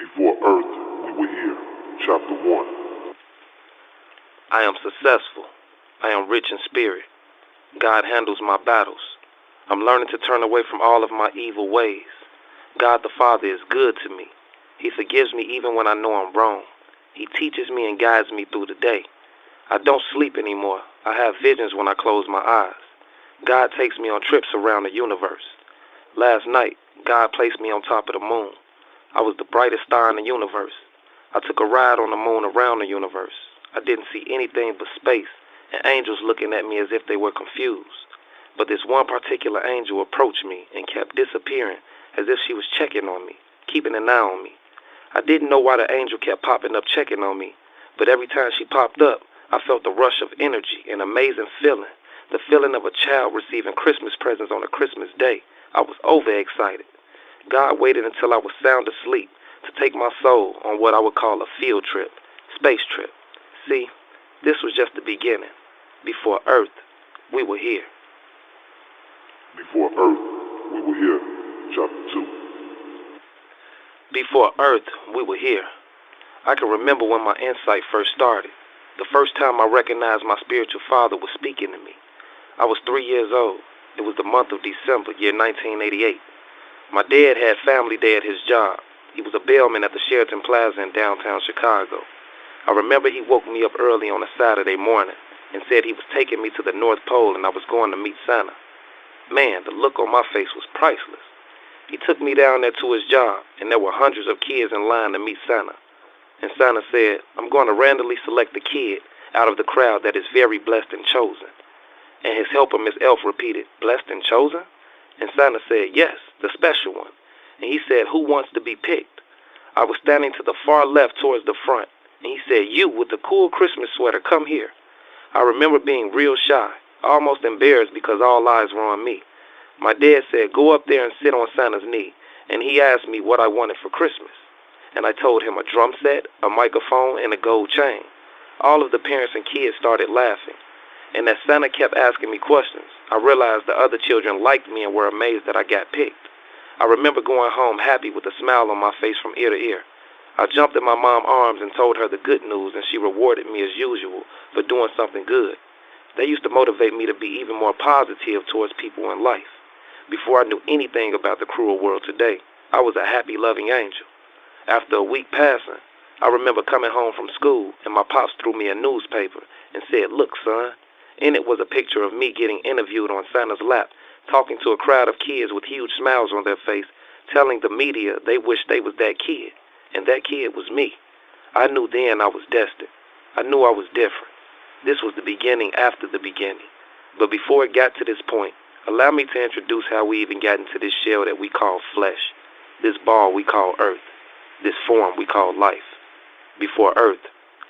Before Earth, we were here. Chapter 1. I am successful. I am rich in spirit. God handles my battles. I'm learning to turn away from all of my evil ways. God the Father is good to me. He forgives me even when I know I'm wrong. He teaches me and guides me through the day. I don't sleep anymore. I have visions when I close my eyes. God takes me on trips around the universe. Last night, God placed me on top of the moon. I was the brightest star in the universe. I took a ride on the moon around the universe. I didn't see anything but space and angels looking at me as if they were confused. But this one particular angel approached me and kept disappearing as if she was checking on me, keeping an eye on me. I didn't know why the angel kept popping up checking on me, but every time she popped up, I felt a rush of energy, an amazing feeling, the feeling of a child receiving Christmas presents on a Christmas day. I was overexcited. God waited until I was sound asleep to take my soul on what I would call a field trip, space trip. See, this was just the beginning. Before Earth, we were here. Before Earth, we were here. Chapter 2. Before Earth, we were here. I can remember when my insight first started. The first time I recognized my spiritual father was speaking to me. I was 3 years old. It was the month of December, year 1988. My dad had family day at his job. He was a bellman at the Sheraton Plaza in downtown Chicago. I remember he woke me up early on a Saturday morning and said he was taking me to the North Pole and I was going to meet Santa. Man, the look on my face was priceless. He took me down there to his job, and there were hundreds of kids in line to meet Santa. And Santa said, I'm going to randomly select the kid out of the crowd that is very blessed and chosen. And his helper, Miss Elf, repeated, blessed and chosen? And Santa said, yes, the special one. And he said, who wants to be picked? I was standing to the far left towards the front, and he said, you with the cool Christmas sweater, come here. I remember being real shy, almost embarrassed because all eyes were on me. My dad said, go up there and sit on Santa's knee, and he asked me what I wanted for Christmas. And I told him a drum set, a microphone, and a gold chain. All of the parents and kids started laughing. And as Santa kept asking me questions, I realized the other children liked me and were amazed that I got picked. I remember going home happy with a smile on my face from ear to ear. I jumped in my mom's arms and told her the good news, and she rewarded me as usual for doing something good. They used to motivate me to be even more positive towards people in life. Before I knew anything about the cruel world today, I was a happy, loving angel. After a week passing, I remember coming home from school, and my pops threw me a newspaper and said, look, son. In it was a picture of me getting interviewed on Santa's lap, talking to a crowd of kids with huge smiles on their face, telling the media they wished they was that kid, and that kid was me. I knew then I was destined. I knew I was different. This was the beginning after the beginning. But before it got to this point, allow me to introduce how we even got into this shell that we call flesh, this ball we call Earth, this form we call life. Before Earth,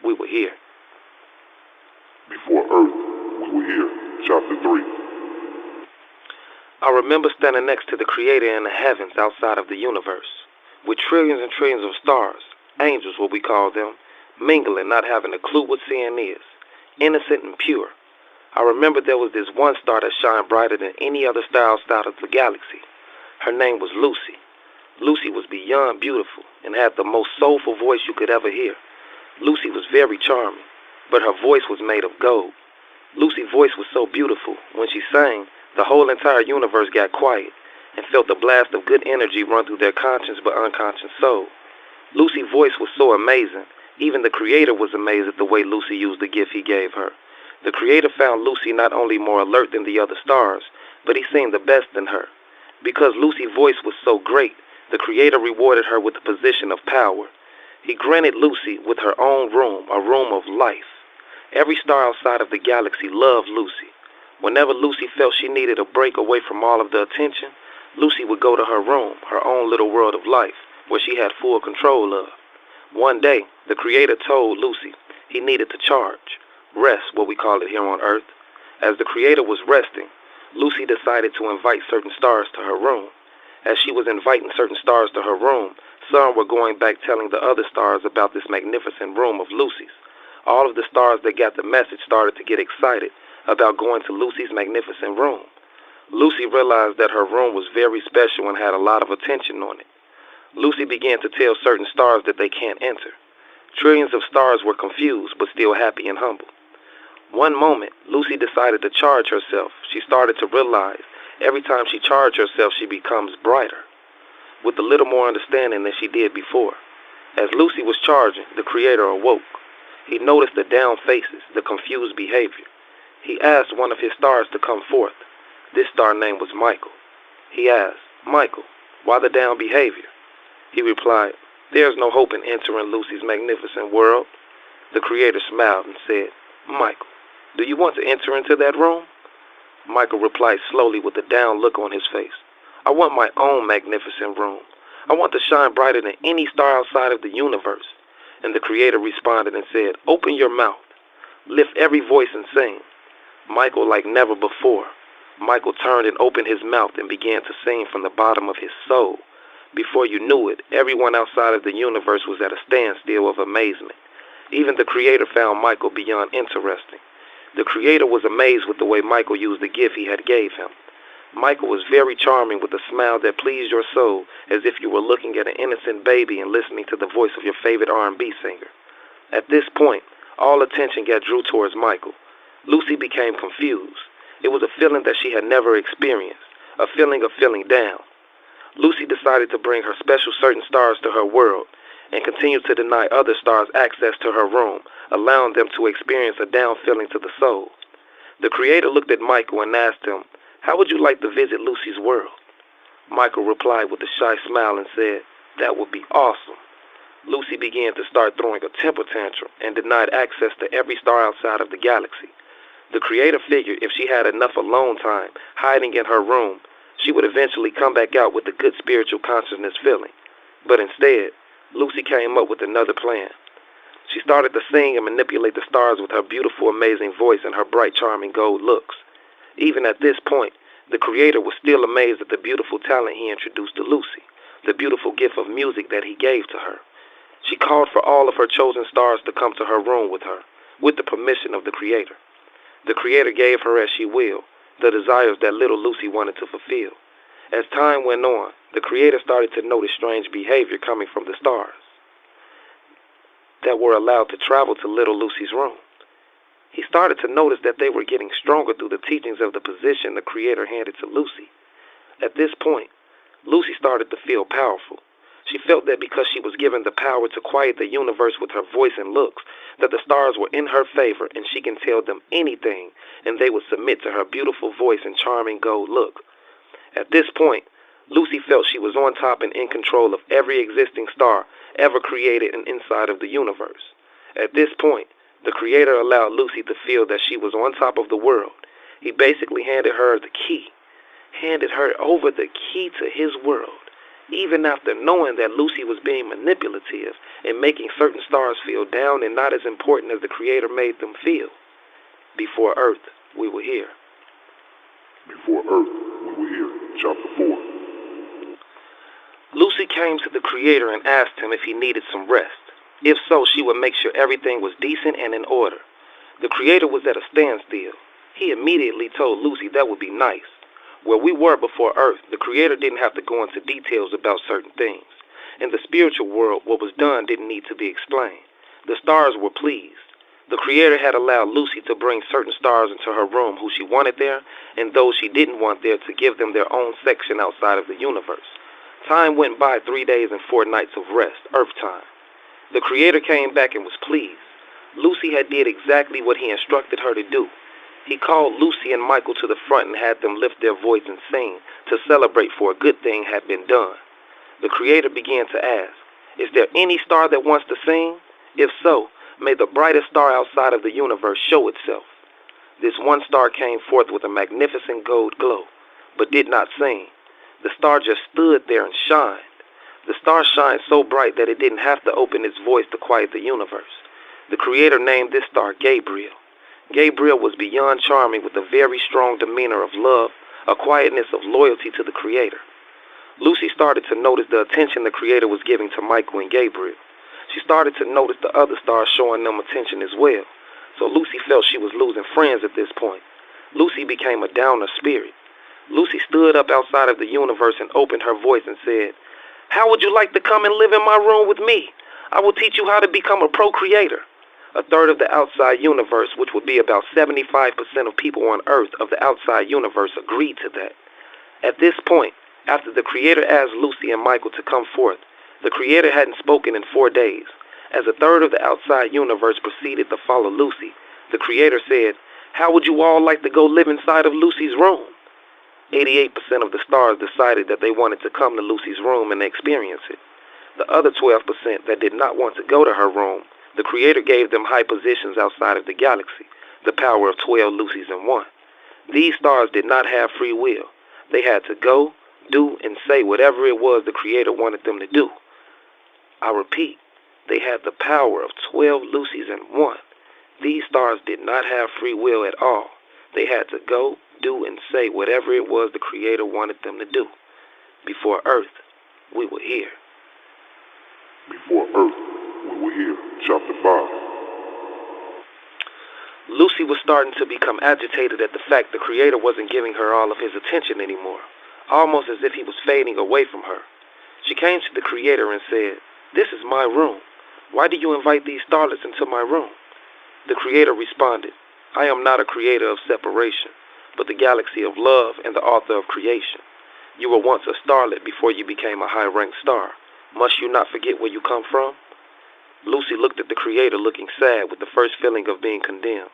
we were here. Before Earth, we were here. Chapter 3. I remember standing next to the Creator in the heavens outside of the universe, with trillions and trillions of stars, angels what we call them, mingling, not having a clue what seeing is, innocent and pure. I remember there was this one star that shined brighter than any other star outside of the galaxy. Her name was Lucy. Lucy was beyond beautiful and had the most soulful voice you could ever hear. Lucy was very charming, but her voice was made of gold. Lucy's voice was so beautiful, when she sang, the whole entire universe got quiet and felt the blast of good energy run through their conscious but unconscious soul. Lucy's voice was so amazing, even the Creator was amazed at the way Lucy used the gift he gave her. The Creator found Lucy not only more alert than the other stars, but he seen the best in her. Because Lucy's voice was so great, the Creator rewarded her with the position of power. He granted Lucy with her own room, a room of life. Every star outside of the galaxy loved Lucy. Whenever Lucy felt she needed a break away from all of the attention, Lucy would go to her room, her own little world of life, where she had full control of. One day, the Creator told Lucy he needed to charge, rest, what we call it here on Earth. As the Creator was resting, Lucy decided to invite certain stars to her room. As she was inviting certain stars to her room, some were going back telling the other stars about this magnificent room of Lucy's. All of the stars that got the message started to get excited about going to Lucy's magnificent room. Lucy realized that her room was very special and had a lot of attention on it. Lucy began to tell certain stars that they can't enter. Trillions of stars were confused but still happy and humble. One moment, Lucy decided to charge herself. She started to realize every time she charged herself, she becomes brighter, with a little more understanding than she did before. As Lucy was charging, the Creator awoke. He noticed the down faces, the confused behavior. He asked one of his stars to come forth. This star name was Michael. He asked, "Michael, why the down behavior?" He replied, "There's no hope in entering Lucy's magnificent world." The Creator smiled and said, "Michael, do you want to enter into that room?" Michael replied slowly with a down look on his face, "I want my own magnificent room. I want to shine brighter than any star outside of the universe." And the Creator responded and said, "Open your mouth. Lift every voice and sing." Michael, like never before, Michael turned and opened his mouth and began to sing from the bottom of his soul. Before you knew it, everyone outside of the universe was at a standstill of amazement. Even the Creator found Michael beyond interesting. The Creator was amazed with the way Michael used the gift he had gave him. Michael was very charming with a smile that pleased your soul, as if you were looking at an innocent baby and listening to the voice of your favorite R&B singer. At this point, all attention got drew towards Michael. Lucy became confused. It was a feeling that she had never experienced, a feeling of feeling down. Lucy decided to bring her special certain stars to her world and continued to deny other stars access to her room, allowing them to experience a down feeling to the soul. The Creator looked at Michael and asked him, "How would you like to visit Lucy's world?" Michael replied with a shy smile and said, "That would be awesome." Lucy began to start throwing a temper tantrum and denied access to every star outside of the galaxy. The Creator figured if she had enough alone time hiding in her room, she would eventually come back out with a good spiritual consciousness feeling. But instead, Lucy came up with another plan. She started to sing and manipulate the stars with her beautiful, amazing voice and her bright, charming gold looks. Even at this point, the Creator was still amazed at the beautiful talent he introduced to Lucy, the beautiful gift of music that he gave to her. She called for all of her chosen stars to come to her room with her, with the permission of the Creator. The Creator gave her as she willed, the desires that little Lucy wanted to fulfill. As time went on, the Creator started to notice strange behavior coming from the stars that were allowed to travel to little Lucy's room. He started to notice that they were getting stronger through the teachings of the position the Creator handed to Lucy. At this point, Lucy started to feel powerful. She felt that because she was given the power to quiet the universe with her voice and looks, that the stars were in her favor and she can tell them anything and they would submit to her beautiful voice and charming gold look. At this point, Lucy felt she was on top and in control of every existing star ever created and inside of the universe. At this point, the Creator allowed Lucy to feel that she was on top of the world. He basically handed her over the key to his world. Even after knowing that Lucy was being manipulative and making certain stars feel down and not as important as the Creator made them feel. Before Earth, we were here. Before Earth, we were here. Chapter 4. Lucy came to the Creator and asked him if he needed some rest. If so, she would make sure everything was decent and in order. The Creator was at a standstill. He immediately told Lucy that would be nice. Where we were before Earth, the Creator didn't have to go into details about certain things. In the spiritual world, what was done didn't need to be explained. The stars were pleased. The Creator had allowed Lucy to bring certain stars into her room who she wanted there, and those she didn't want there to give them their own section outside of the universe. Time went by 3 days and 4 nights of rest, Earth time. The Creator came back and was pleased. Lucy had did exactly what he instructed her to do. He called Lucy and Michael to the front and had them lift their voice and sing to celebrate for a good thing had been done. The Creator began to ask, "Is there any star that wants to sing? If so, may the brightest star outside of the universe show itself." This one star came forth with a magnificent gold glow, but did not sing. The star just stood there and shined. The star shined so bright that it didn't have to open its voice to quiet the universe. The Creator named this star Gabriel. Gabriel was beyond charming with a very strong demeanor of love, a quietness of loyalty to the Creator. Lucy started to notice the attention the Creator was giving to Michael and Gabriel. She started to notice the other stars showing them attention as well. So Lucy felt she was losing friends at this point. Lucy became a downer spirit. Lucy stood up outside of the universe and opened her voice and said, How would you like to come and live in my room with me? I will teach you how to become a procreator. A third of the outside universe, which would be about 75% of people on Earth of the outside universe, agreed to that. At this point, after the Creator asked Lucy and Michael to come forth, the Creator hadn't spoken in 4 days. As a third of the outside universe proceeded to follow Lucy, the Creator said, "How would you all like to go live inside of Lucy's room?" 88% of the stars decided that they wanted to come to Lucy's room and experience it. The other 12% that did not want to go to her room, the Creator gave them high positions outside of the galaxy, the power of 12 Lucys in one. These stars did not have free will. They had to go, do, and say whatever it was the Creator wanted them to do. I repeat, they had the power of 12 Lucys in one. These stars did not have free will at all. They had to go, do, and say whatever it was the Creator wanted them to do. Before Earth, we were here. Before Earth, we were here. Chapter 5. Lucy was starting to become agitated at the fact the Creator wasn't giving her all of his attention anymore, almost as if he was fading away from her. She came to the Creator and said, "This is my room. Why do you invite these starlets into my room?" The Creator responded, "I am not a creator of separation, but the galaxy of love and the author of creation. You were once a starlet before you became a high-ranked star. Must you not forget where you come from?" Lucy looked at the Creator looking sad with the first feeling of being condemned.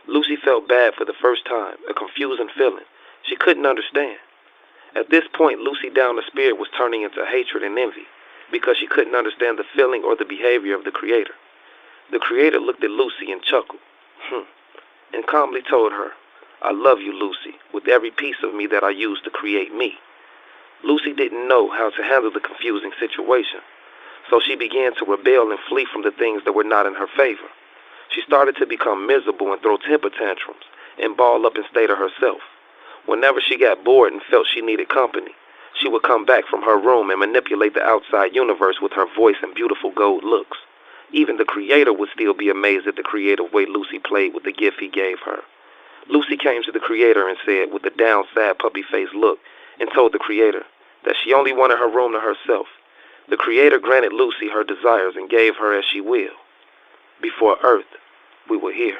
Lucy felt bad for the first time, a confusing feeling. She couldn't understand. At this point, Lucy down the spirit was turning into hatred and envy because she couldn't understand the feeling or the behavior of the Creator. The Creator looked at Lucy and chuckled, and calmly told her, "I love you, Lucy, with every piece of me that I used to create me." Lucy didn't know how to handle the confusing situation, so she began to rebel and flee from the things that were not in her favor. She started to become miserable and throw temper tantrums and ball up and stay to herself. Whenever she got bored and felt she needed company, she would come back from her room and manipulate the outside universe with her voice and beautiful gold looks. Even the Creator would still be amazed at the creative way Lucy played with the gift he gave her. Lucy came to the Creator and said, with a down, sad, puppy-faced look, and told the Creator that she only wanted her room to herself. The Creator granted Lucy her desires and gave her as she willed. Before Earth, we were here.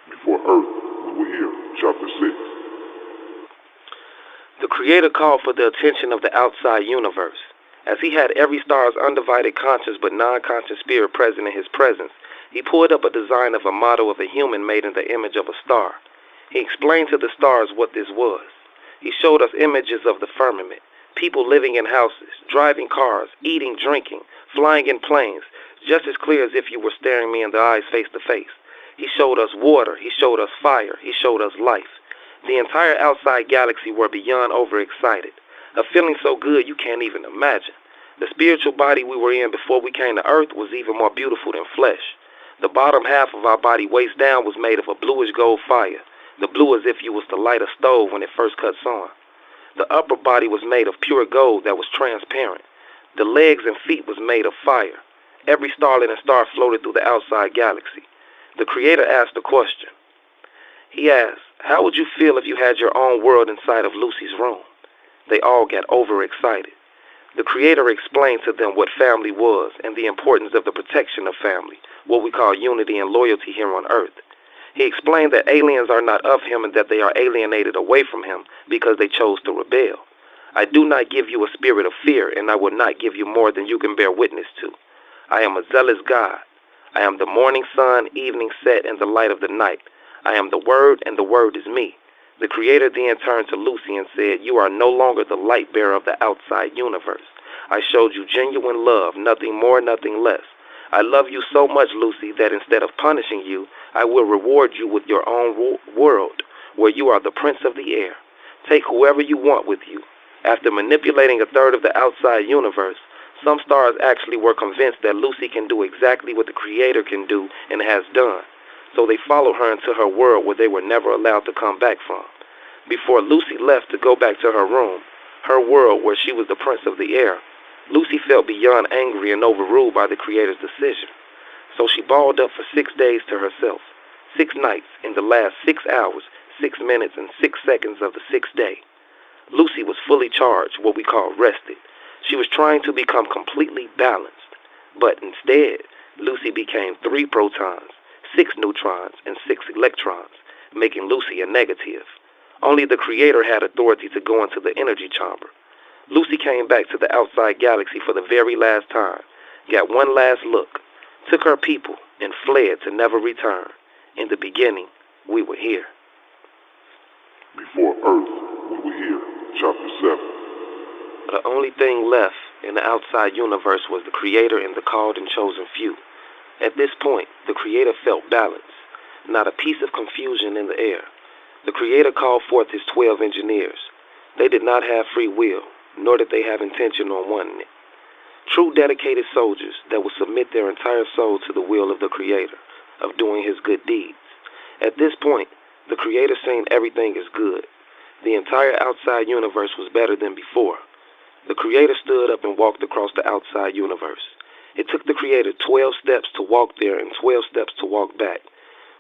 Before Earth, we were here. Chapter 6. The Creator called for the attention of the outside universe. As he had every star's undivided conscious but non-conscious spirit present in his presence, he pulled up a design of a model of a human made in the image of a star. He explained to the stars what this was. He showed us images of the firmament, people living in houses, driving cars, eating, drinking, flying in planes, just as clear as if you were staring me in the eyes face to face. He showed us water, he showed us fire, he showed us life. The entire outside galaxy were beyond overexcited. A feeling so good you can't even imagine. The spiritual body we were in before we came to Earth was even more beautiful than flesh. The bottom half of our body waist down was made of a bluish gold fire, the blue as if you was to light a stove when it first cuts on. The upper body was made of pure gold that was transparent. The legs and feet was made of fire. Every starlet and star floated through the outside galaxy. The Creator asked a question. He asked, "How would you feel if you had your own world inside of Lucy's room?" They all got overexcited. The Creator explained to them what family was and the importance of the protection of family, what we call unity and loyalty here on Earth. He explained that aliens are not of him and that they are alienated away from him because they chose to rebel. "I do not give you a spirit of fear, and I will not give you more than you can bear witness to. I am a zealous God. I am the morning sun, evening set, and the light of the night. I am the Word, and the Word is me." The Creator then turned to Lucy and said, "You are no longer the light bearer of the outside universe. I showed you genuine love, nothing more, nothing less. I love you so much, Lucy, that instead of punishing you, I will reward you with your own world, where you are the prince of the air. Take whoever you want with you." After manipulating a third of the outside universe, some stars actually were convinced that Lucy can do exactly what the Creator can do and has done. So they followed her into her world where they were never allowed to come back from. Before Lucy left to go back to her room, her world where she was the prince of the air, Lucy felt beyond angry and overruled by the Creator's decision. So she balled up for 6 days to herself, 6 nights in the last 6 hours, 6 minutes, and 6 seconds of the 6th day. Lucy was fully charged, what we call rested. She was trying to become completely balanced, but instead, Lucy became 3 protons, 6 neutrons, and 6 electrons, making Lucy a negative. Only the Creator had authority to go into the energy chamber. Lucy came back to the outside galaxy for the very last time, got one last look, took her people, and fled to never return. In the beginning, we were here. Before Earth, we were here. Chapter 7. The only thing left in the outside universe was the Creator and the called and chosen few. At this point, the Creator felt balance, not a piece of confusion in the air. The Creator called forth his 12 engineers. They did not have free will, nor did they have intention on wanting it. True dedicated soldiers that would submit their entire soul to the will of the Creator, of doing his good deeds. At this point, the Creator seen everything as good. The entire outside universe was better than before. The Creator stood up and walked across the outside universe. It took the Creator 12 steps to walk there and 12 steps to walk back.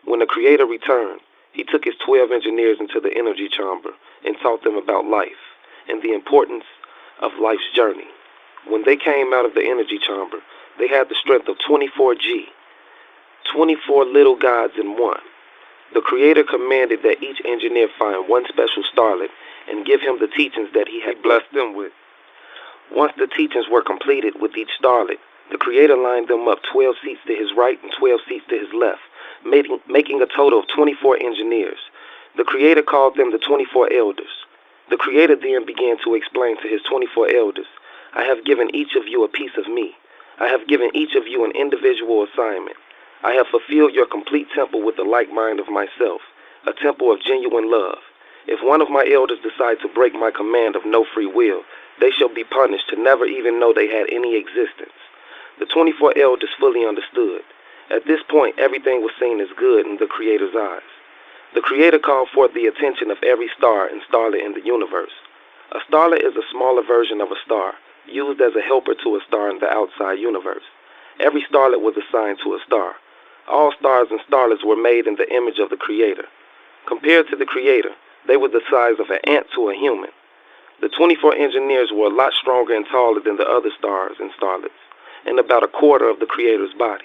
When the Creator returned, he took his 12 engineers into the energy chamber and taught them about life and the importance of life's journey. When they came out of the energy chamber, they had the strength of 24G, 24 little gods in one. The Creator commanded that each engineer find one special starlet and give him the teachings that he had blessed them with. Once the teachings were completed with each starlet, the Creator lined them up 12 seats to his right and 12 seats to his left, making a total of 24 engineers. The Creator called them the 24 elders. The Creator then began to explain to his 24 elders, I have given each of you a piece of me. I have given each of you an individual assignment. I have fulfilled your complete temple with the like mind of myself, a temple of genuine love. If one of my elders decide to break my command of no free will, they shall be punished to never even know they had any existence. The 24 elders fully understood. At this point, everything was seen as good in the Creator's eyes. The Creator called forth the attention of every star and starlet in the universe. A starlet is a smaller version of a star, used as a helper to a star in the outside universe. Every starlet was assigned to a star. All stars and starlets were made in the image of the Creator. Compared to the Creator, they were the size of an ant to a human. The 24 engineers were a lot stronger and taller than the other stars and starlets, and about a quarter of the Creator's body.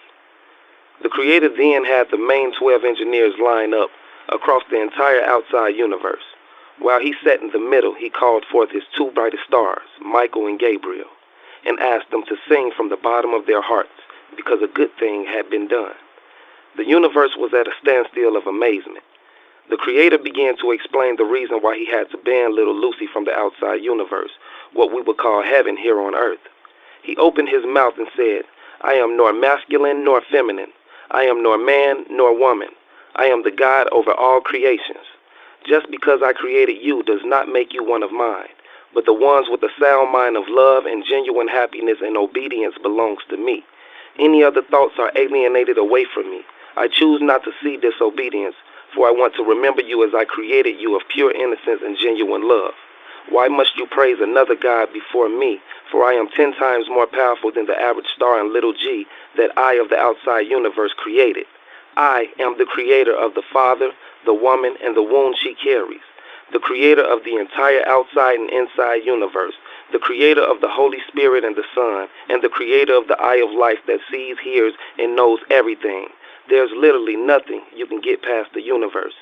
The Creator then had the main 12 engineers line up across the entire outside universe. While he sat in the middle, he called forth his 2 brightest stars, Michael and Gabriel, and asked them to sing from the bottom of their hearts because a good thing had been done. The universe was at a standstill of amazement. The Creator began to explain the reason why he had to ban little Lucy from the outside universe, what we would call heaven here on earth. He opened his mouth and said, I am nor masculine nor feminine. I am nor man nor woman. I am the God over all creations. Just because I created you does not make you one of mine, but the ones with a sound mind of love and genuine happiness and obedience belongs to me. Any other thoughts are alienated away from me. I choose not to see disobedience, for I want to remember you as I created you of pure innocence and genuine love. Why must you praise another God before me? For I am 10 times more powerful than the average star in little g that I of the outside universe created. I am the Creator of the Father, the woman, and the womb she carries. The Creator of the entire outside and inside universe. The Creator of the Holy Spirit and the Son. And the Creator of the Eye of Life that sees, hears, and knows everything. There's literally nothing you can get past the universe.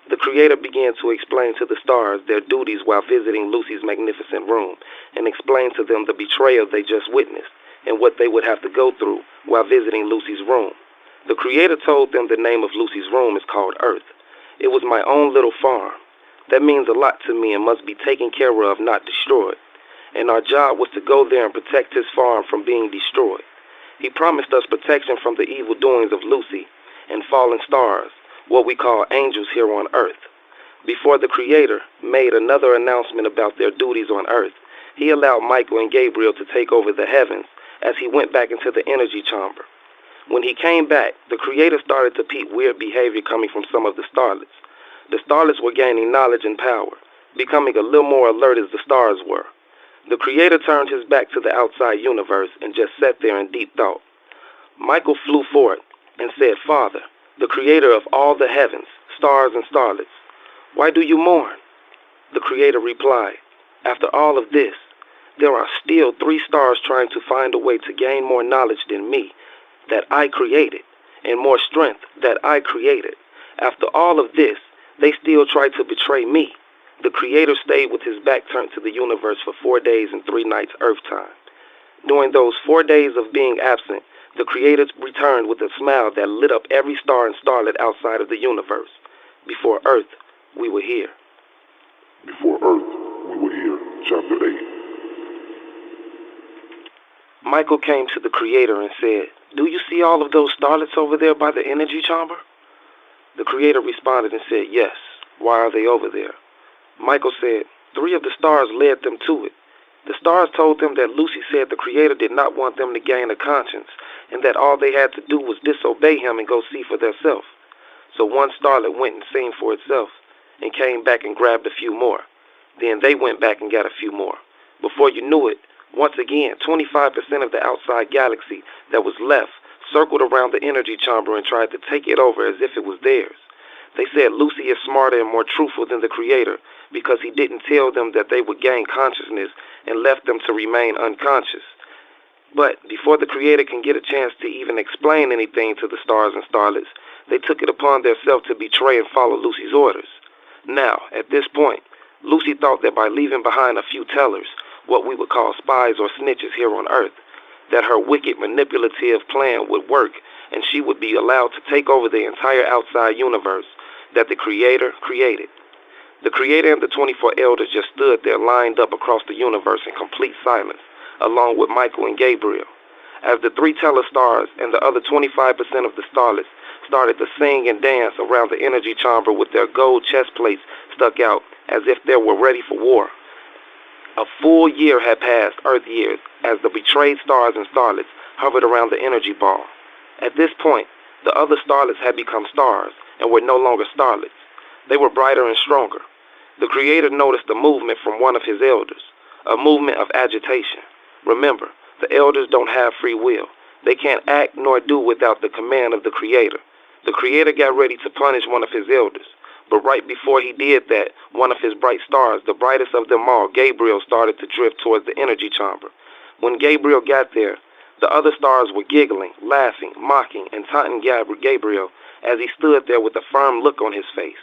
The Creator began to explain to the stars their duties while visiting Lucy's magnificent room, and explained to them the betrayal they just witnessed, and what they would have to go through while visiting Lucy's room. The Creator told them the name of Lucy's room is called Earth. It was my own little farm. That means a lot to me and must be taken care of, not destroyed. And our job was to go there and protect his farm from being destroyed. He promised us protection from the evil doings of Lucy and fallen stars, what we call angels here on Earth. Before the Creator made another announcement about their duties on Earth, he allowed Michael and Gabriel to take over the heavens as he went back into the energy chamber. When he came back, the Creator started to peep weird behavior coming from some of the starlets. The starlets were gaining knowledge and power, becoming a little more alert as the stars were. The Creator turned his back to the outside universe and just sat there in deep thought. Michael flew forward and said, Father, the Creator of all the heavens, stars and starlets, why do you mourn? The Creator replied, after all of this, there are still 3 stars trying to find a way to gain more knowledge than me, that I created, and more strength that I created. After all of this, they still try to betray me. The Creator stayed with his back turned to the universe for 4 days and 3 nights Earth time. During those 4 days of being absent, the Creator returned with a smile that lit up every star and starlet outside of the universe. Before Earth, we were here. Before Earth, we were here. Chapter 8. Michael came to the Creator and said, "Do you see all of those starlets over there by the energy chamber?" The Creator responded and said, "Yes. Why are they over there?" Michael said, 3 of the stars led them to it. The stars told them that Lucy said the Creator did not want them to gain a conscience, and that all they had to do was disobey him and go see for themselves. So one starlet went and seen for itself, and came back and grabbed a few more. Then they went back and got a few more. Before you knew it, once again, 25% of the outside galaxy that was left circled around the energy chamber and tried to take it over as if it was theirs. They said Lucy is smarter and more truthful than the Creator because he didn't tell them that they would gain consciousness and left them to remain unconscious. But before the Creator can get a chance to even explain anything to the stars and starlets, they took it upon themselves to betray and follow Lucy's orders. Now, at this point, Lucy thought that by leaving behind a few tellers, what we would call spies or snitches here on Earth, that her wicked, manipulative plan would work and she would be allowed to take over the entire outside universe that the Creator created. The Creator and the 24 elders just stood there lined up across the universe in complete silence, along with Michael and Gabriel. As the 3 teller stars and the other 25% of the starlets started to sing and dance around the energy chamber with their gold chest plates stuck out as if they were ready for war. A full year had passed, Earth years, as the betrayed stars and starlets hovered around the energy ball. At this point, the other starlets had become stars and were no longer starlets. They were brighter and stronger. The Creator noticed a movement from one of his elders, a movement of agitation. Remember, the elders don't have free will. They can't act nor do without the command of the Creator. The Creator got ready to punish one of his elders. But right before he did that, one of his bright stars, the brightest of them all, Gabriel, started to drift towards the energy chamber. When Gabriel got there, the other stars were giggling, laughing, mocking, and taunting Gabriel as he stood there with a firm look on his face.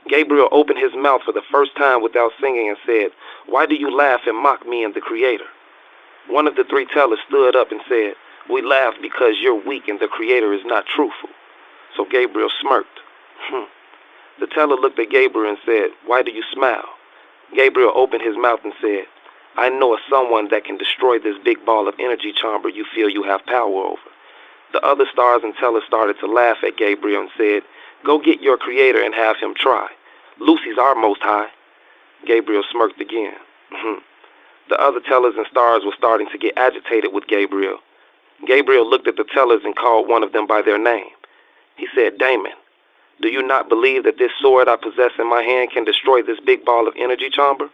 Gabriel opened his mouth for the first time without singing and said, "Why do you laugh and mock me and the Creator?" One of the 3 tellers stood up and said, "We laugh because you're weak and the Creator is not truthful." So Gabriel smirked. The teller looked at Gabriel and said, "Why do you smile?" Gabriel opened his mouth and said, "I know of someone that can destroy this big ball of energy chamber you feel you have power over." The other stars and tellers started to laugh at Gabriel and said, "Go get your Creator and have him try. Lucy's our most high." Gabriel smirked again. The other tellers and stars were starting to get agitated with Gabriel. Gabriel looked at the tellers and called one of them by their name. He said, "Damon, do you not believe that this sword I possess in my hand can destroy this big ball of energy chamber?"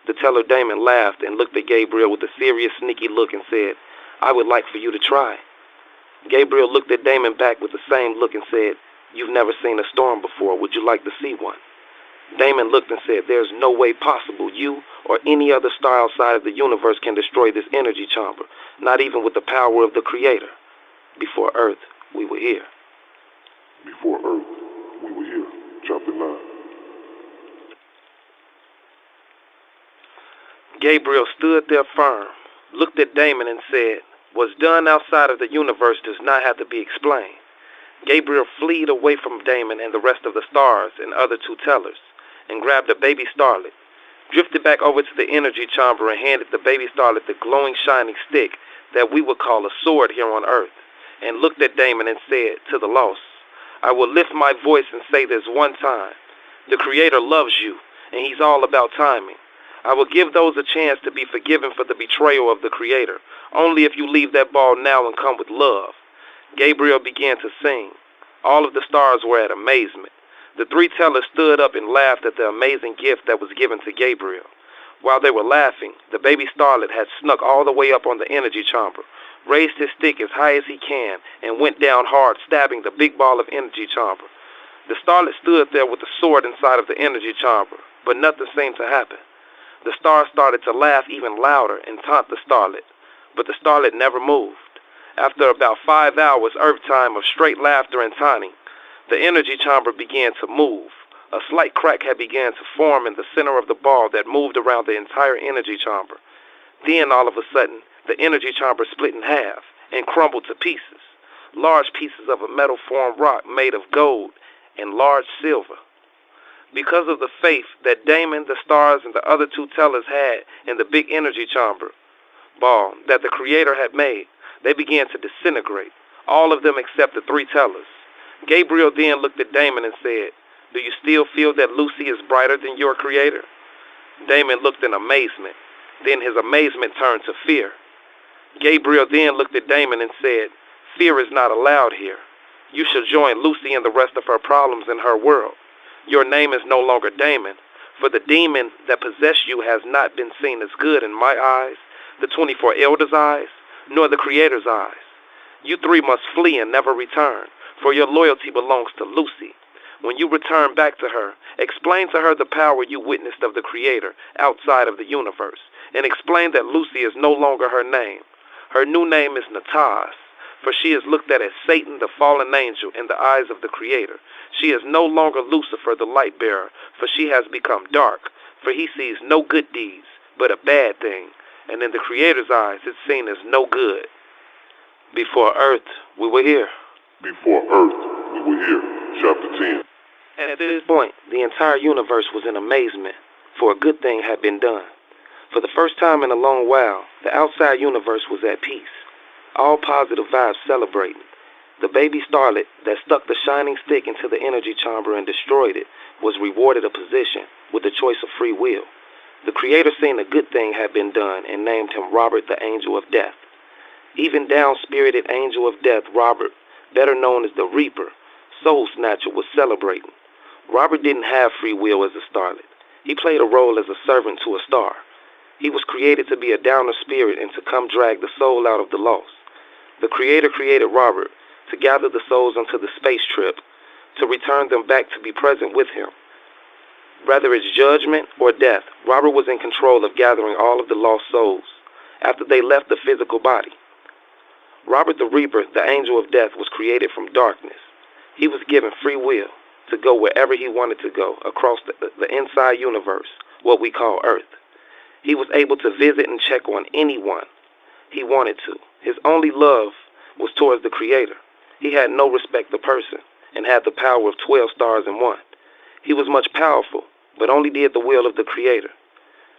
The teller Damon laughed and looked at Gabriel with a serious, sneaky look and said, "I would like for you to try." Gabriel looked at Damon back with the same look and said, "You've never seen a storm before. Would you like to see one?" Damon looked and said, "There's no way possible you or any other star outside of the universe can destroy this energy chamber, not even with the power of the Creator. Before Earth, we were here." Before Earth, we were here. Chapter 9. Gabriel stood there firm, looked at Damon and said, "What's done outside of the universe does not have to be explained." Gabriel fled away from Damon and the rest of the stars and other 2 tellers, and grabbed a baby starlet, drifted back over to the energy chamber and handed the baby starlet the glowing, shining stick that we would call a sword here on Earth, and looked at Damon and said to the lost, "I will lift my voice and say this one time. The Creator loves you, and he's all about timing. I will give those a chance to be forgiven for the betrayal of the Creator, only if you leave that ball now and come with love." Gabriel began to sing. All of the stars were at amazement. The 3 tellers stood up and laughed at the amazing gift that was given to Gabriel. While they were laughing, the baby starlet had snuck all the way up on the energy chamber, raised his stick as high as he can, and went down hard, stabbing the big ball of energy chamber. The starlet stood there with the sword inside of the energy chamber, but nothing seemed to happen. The stars started to laugh even louder and taunt the starlet, but the starlet never moved. After about 5 hours Earth time of straight laughter and taunting, the energy chamber began to move. A slight crack had begun to form in the center of the ball that moved around the entire energy chamber. Then all of a sudden, the energy chamber split in half and crumbled to pieces. Large pieces of a metal-formed rock made of gold and large silver. Because of the faith that Damon, the stars, and the other two tellers had in the big energy chamber ball that the Creator had made, they began to disintegrate, all of them except the three tellers. Gabriel then looked at Damon and said, "Do you still feel that Lucy is brighter than your Creator?" Damon looked in amazement. Then his amazement turned to fear. Gabriel then looked at Damon and said, "Fear is not allowed here. You shall join Lucy and the rest of her problems in her world. Your name is no longer Damon, for the demon that possessed you has not been seen as good in my eyes, the 24 elders' eyes, nor the Creator's eyes. You three must flee and never return, for your loyalty belongs to Lucy. When you return back to her, explain to her the power you witnessed of the Creator outside of the universe, and explain that Lucy is no longer her name. Her new name is Nataz, for she is looked at as Satan, the fallen angel, in the eyes of the Creator. She is no longer Lucifer, the light bearer, for she has become dark, for he sees no good deeds, but a bad thing, and in the Creator's eyes it's seen as no good. Before Earth, we were here." Before Earth, we were here. Chapter 10. And at this point, the entire universe was in amazement, for a good thing had been done. For the first time in a long while, the outside universe was at peace, all positive vibes celebrating. The baby starlet that stuck the shining stick into the energy chamber and destroyed it was rewarded a position with the choice of free will. The Creator seen a good thing had been done and named him Robert the Angel of Death. Even down-spirited Angel of Death Robert, better known as the Reaper, Soul Snatcher, was celebrating. Robert didn't have free will as a starlet. He played a role as a servant to a star. He was created to be a downer spirit and to come drag the soul out of the lost. The Creator created Robert to gather the souls onto the space trip, to return them back to be present with him. Whether it's judgment or death, Robert was in control of gathering all of the lost souls after they left the physical body. Robert the Reaper, the Angel of Death, was created from darkness. He was given free will to go wherever he wanted to go across the inside universe, what we call Earth. He was able to visit and check on anyone he wanted to. His only love was towards the Creator. He had no respect for person and had the power of 12 stars in one. He was much powerful, but only did the will of the Creator.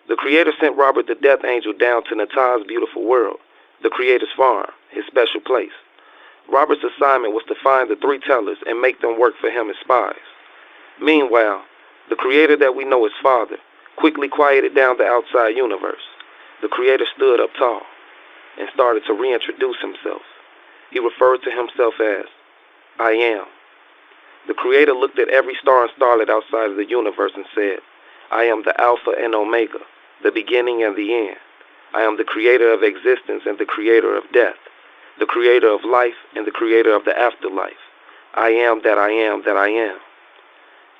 The Creator sent Robert the Death Angel down to Nataz's beautiful world, the Creator's farm, his special place. Robert's assignment was to find the three tellers and make them work for him as spies. Meanwhile, the Creator that we know as Father quickly quieted down the outside universe. The Creator stood up tall and started to reintroduce himself. He referred to himself as, "I am." The Creator looked at every star and starlet outside of the universe and said, "I am the Alpha and Omega, the beginning and the end. I am the Creator of existence and the Creator of death, the Creator of life and the Creator of the afterlife. I am that I am that I am."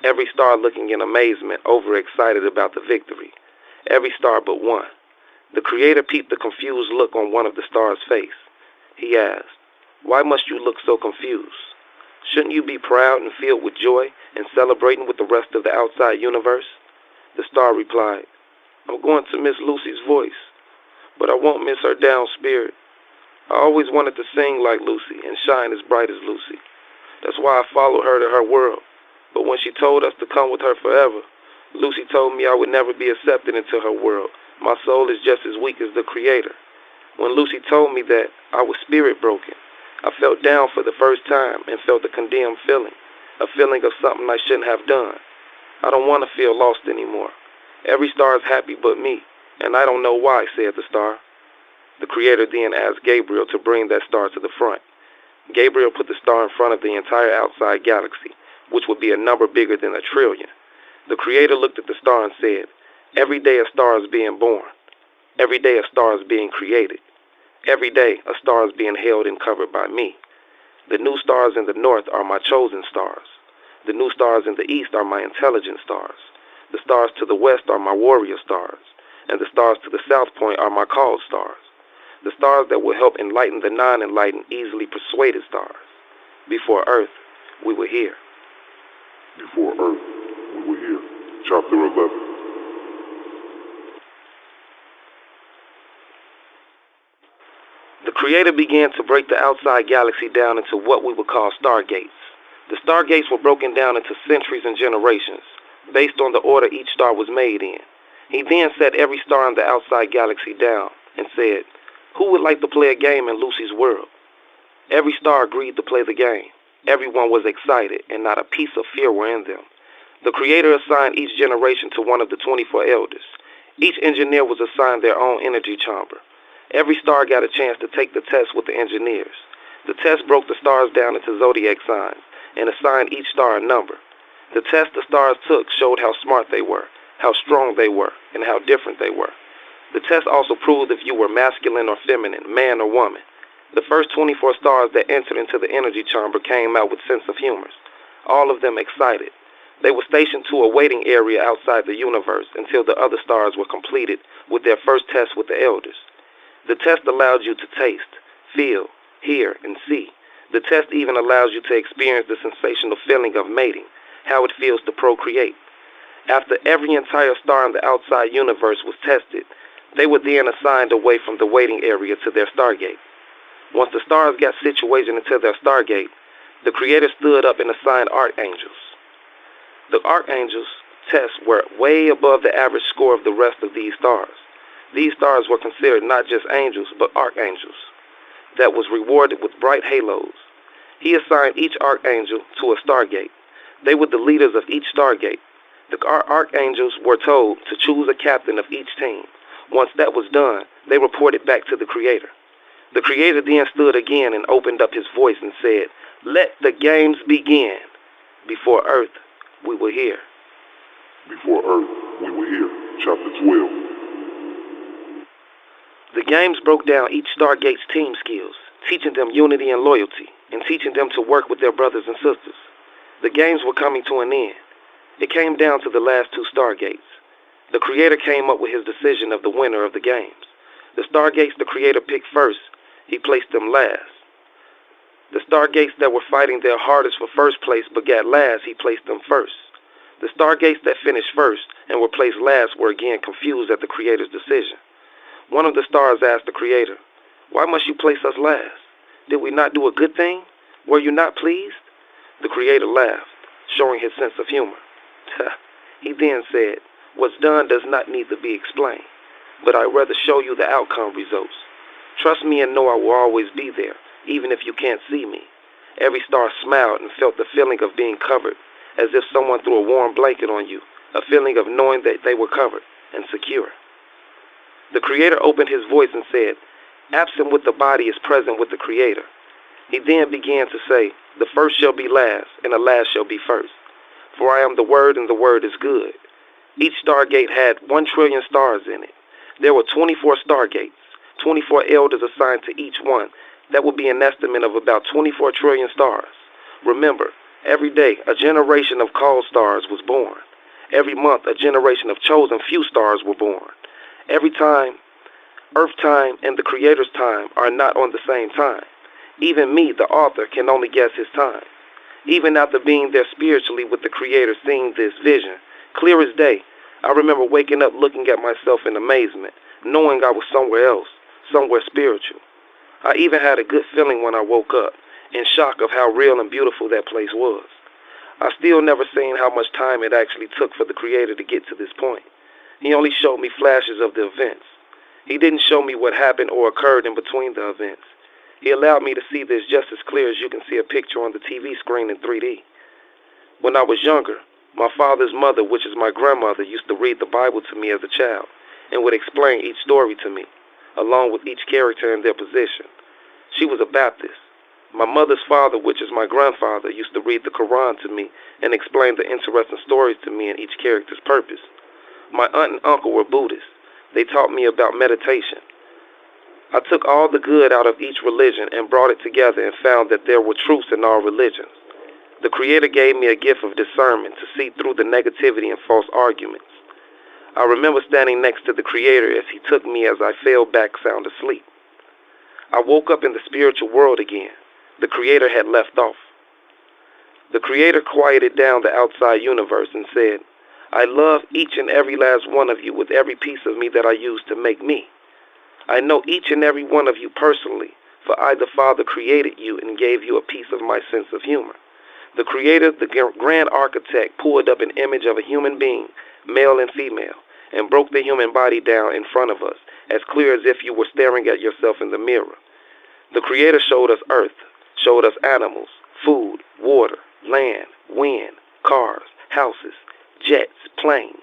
Every star looking in amazement, overexcited about the victory. Every star but one. The Creator peeped the confused look on one of the stars' face. He asked, "Why must you look so confused? Shouldn't you be proud and filled with joy and celebrating with the rest of the outside universe?" The star replied, "I'm going to miss Lucy's voice, but I won't miss her down spirit. I always wanted to sing like Lucy and shine as bright as Lucy. That's why I followed her to her world. But when she told us to come with her forever, Lucy told me I would never be accepted into her world. My soul is just as weak as the Creator. When Lucy told me that, I was spirit broken. I felt down for the first time and felt a condemned feeling, a feeling of something I shouldn't have done. I don't want to feel lost anymore. Every star is happy but me, and I don't know why," said the star. The Creator then asked Gabriel to bring that star to the front. Gabriel put the star in front of the entire outside galaxy, which would be a number bigger than 1,000,000,000,000. The Creator looked at the star and said, "Every day a star is being born. Every day a star is being created. Every day a star is being held and covered by me. The new stars in the north are my chosen stars. The new stars in the east are my intelligent stars. The stars to the west are my warrior stars. and the stars to the south point are my called stars, the stars that will help enlighten the non-enlightened, easily persuaded stars. Before Earth, we were here. Before Earth, we were here. Chapter 11. The Creator began to break the outside galaxy down into what we would call stargates. The stargates were broken down into centuries and generations, based on the order each star was made in. He then set every star in the outside galaxy down and said, "Who would like to play a game in Lucy's world?" Every star agreed to play the game. Everyone was excited, and not a piece of fear were in them. The Creator assigned each generation to one of the 24 elders. Each engineer was assigned their own energy chamber. Every star got a chance to take the test with the engineers. The test broke the stars down into zodiac signs and assigned each star a number. The test the stars took showed how smart they were, how strong they were, and how different they were. The test also proved if you were masculine or feminine, man or woman. The first 24 stars that entered into the energy chamber came out with sense of humor, all of them excited. They were stationed to a waiting area outside the universe until the other stars were completed with their first test with the elders. The test allowed you to taste, feel, hear, and see. The test even allows you to experience the sensational feeling of mating, how it feels to procreate. After every entire star in the outside universe was tested, they were then assigned away from the waiting area to their stargate. Once the stars got situated into their stargate, the Creator stood up and assigned archangels. The archangels' tests were way above the average score of the rest of these stars. These stars were considered not just angels, but archangels, that was rewarded with bright halos. He assigned each archangel to a stargate. They were the leaders of each stargate. The archangels were told to choose a captain of each team. Once that was done, they reported back to the Creator. The Creator then stood again and opened up his voice and said, "Let the games begin." Before Earth, we were here. Before Earth, we were here. Chapter 12. The games broke down each stargate's team skills, teaching them unity and loyalty, and teaching them to work with their brothers and sisters. The games were coming to an end. It came down to the last two stargates. The Creator came up with his decision of the winner of the games. The stargates the Creator picked first, he placed them last. The stargates that were fighting their hardest for first place but got last, he placed them first. The stargates that finished first and were placed last were again confused at the Creator's decision. One of the stars asked the Creator, "Why must you place us last? Did we not do a good thing? Were you not pleased?" The Creator laughed, showing his sense of humor. He then said, "What's done does not need to be explained, but I'd rather show you the outcome results. Trust me and know I will always be there, even if you can't see me." Every star smiled and felt the feeling of being covered, as if someone threw a warm blanket on you, a feeling of knowing that they were covered and secure. The Creator opened his voice and said, "Absent with the body is present with the Creator." He then began to say, "The first shall be last, and the last shall be first. For I am the Word, and the Word is good." Each stargate had 1 trillion stars in it. There were 24 stargates, 24 elders assigned to each one. That would be an estimate of about 24 trillion stars. Remember, every day a generation of called stars was born. Every month a generation of chosen few stars were born. Every time, Earth time and the Creator's time are not on the same time. Even me, the author, can only guess his time. Even after being there spiritually with the Creator, seeing this vision, clear as day, I remember waking up looking at myself in amazement, knowing I was somewhere else, somewhere spiritual. I even had a good feeling when I woke up, in shock of how real and beautiful that place was. I still never seen how much time it actually took for the Creator to get to this point. He only showed me flashes of the events. He didn't show me what happened or occurred in between the events. He allowed me to see this just as clear as you can see a picture on the TV screen in 3D. When I was younger, my father's mother, which is my grandmother, used to read the Bible to me as a child and would explain each story to me, along with each character in their position. She was a Baptist. My mother's father, which is my grandfather, used to read the Quran to me and explain the interesting stories to me and each character's purpose. My aunt and uncle were Buddhists. They taught me about meditation. I took all the good out of each religion and brought it together and found that there were truths in all religions. The Creator gave me a gift of discernment to see through the negativity and false arguments. I remember standing next to the Creator as He took me as I fell back sound asleep. I woke up in the spiritual world again. The Creator had left off. The Creator quieted down the outside universe and said, I love each and every last one of you with every piece of me that I use to make me. I know each and every one of you personally, for I, the Father, created you and gave you a piece of my sense of humor. The Creator, the grand architect, pulled up an image of a human being, male and female, and broke the human body down in front of us, as clear as if you were staring at yourself in the mirror. The Creator showed us earth, showed us animals, food, water, land, wind, cars, houses, jets, planes,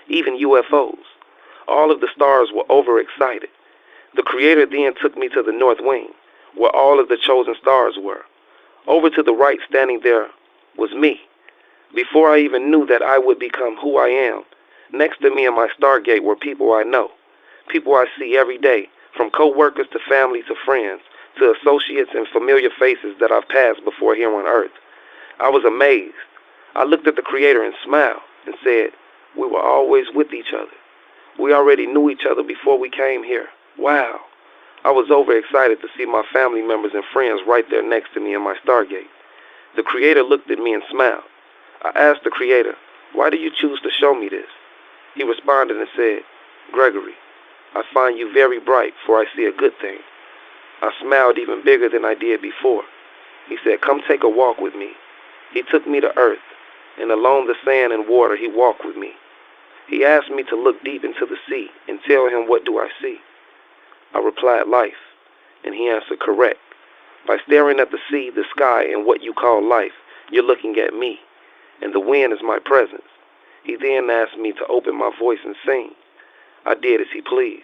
even UFOs. All of the stars were overexcited. The Creator then took me to the north wing, where all of the chosen stars were. Over to the right, standing there, was me. Before I even knew that I would become who I am, next to me in my stargate were people I know, people I see every day, from co-workers to family to friends, to associates and familiar faces that I've passed before here on earth. I was amazed. I looked at the Creator and smiled and said, we were always with each other. We already knew each other before we came here. Wow. I was overexcited to see my family members and friends right there next to me in my stargate. The Creator looked at me and smiled. I asked the Creator, why do you choose to show me this? He responded and said, Gregory, I find you very bright, for I see a good thing. I smiled even bigger than I did before. He said, come take a walk with me. He took me to earth, and along the sand and water he walked with me. He asked me to look deep into the sea and tell him, what do I see? I replied, life, and he answered, correct. By staring at the sea, the sky, and what you call life, you're looking at me, and the wind is my presence. He then asked me to open my voice and sing. I did as he pleased.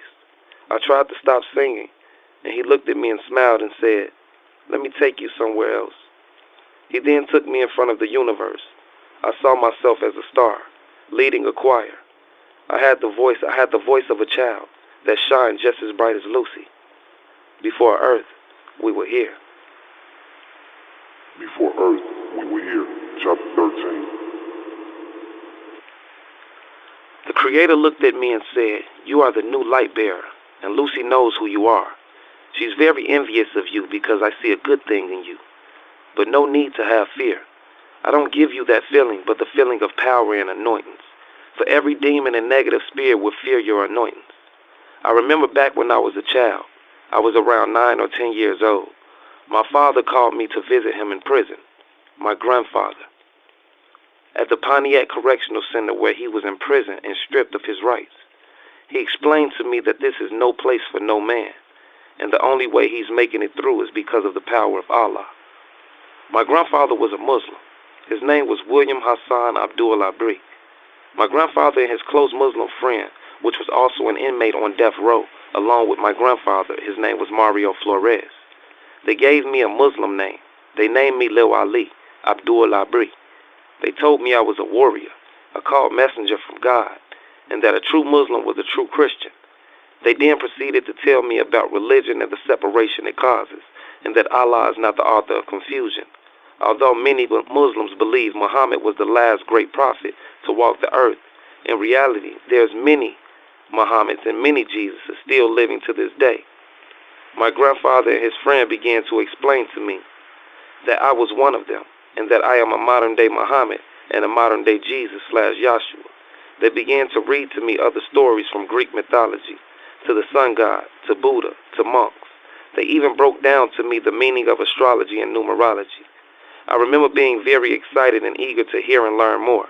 I tried to stop singing, and he looked at me and smiled and said, let me take you somewhere else. He then took me in front of the universe. I saw myself as a star, leading a choir. I had the voice of a child that shined just as bright as Lucy. Before earth, we were here. Before earth, we were here. Chapter 13. The Creator looked at me and said, you are the new light bearer, and Lucy knows who you are. She's very envious of you because I see a good thing in you. But no need to have fear. I don't give you that feeling, but the feeling of power and anointings. For every demon and negative spirit will fear your anointings. I remember back when I was a child. I was around 9 or 10 years old. My father called me to visit him in prison, my grandfather, at the Pontiac Correctional Center where he was in prison and stripped of his rights. He explained to me that this is no place for no man, and the only way he's making it through is because of the power of Allah. My grandfather was a Muslim. His name was William Hassan Abdul Abri. My grandfather and his close Muslim friend, which was also an inmate on death row, along with my grandfather, his name was Mario Flores. They gave me a Muslim name. They named me Lil Ali, Abdul Abri. They told me I was a warrior, a called messenger from God, and that a true Muslim was a true Christian. They then proceeded to tell me about religion and the separation it causes, and that Allah is not the author of confusion. Although many Muslims believe Muhammad was the last great prophet to walk the earth, in reality, there's many Muhammads and many Jesuses still living to this day. My grandfather and his friend began to explain to me that I was one of them, and that I am a modern-day Muhammad and a modern-day Jesus/Yahshua. They began to read to me other stories from Greek mythology, to the sun god, to Buddha, to monks. They even broke down to me the meaning of astrology and numerology. I remember being very excited and eager to hear and learn more.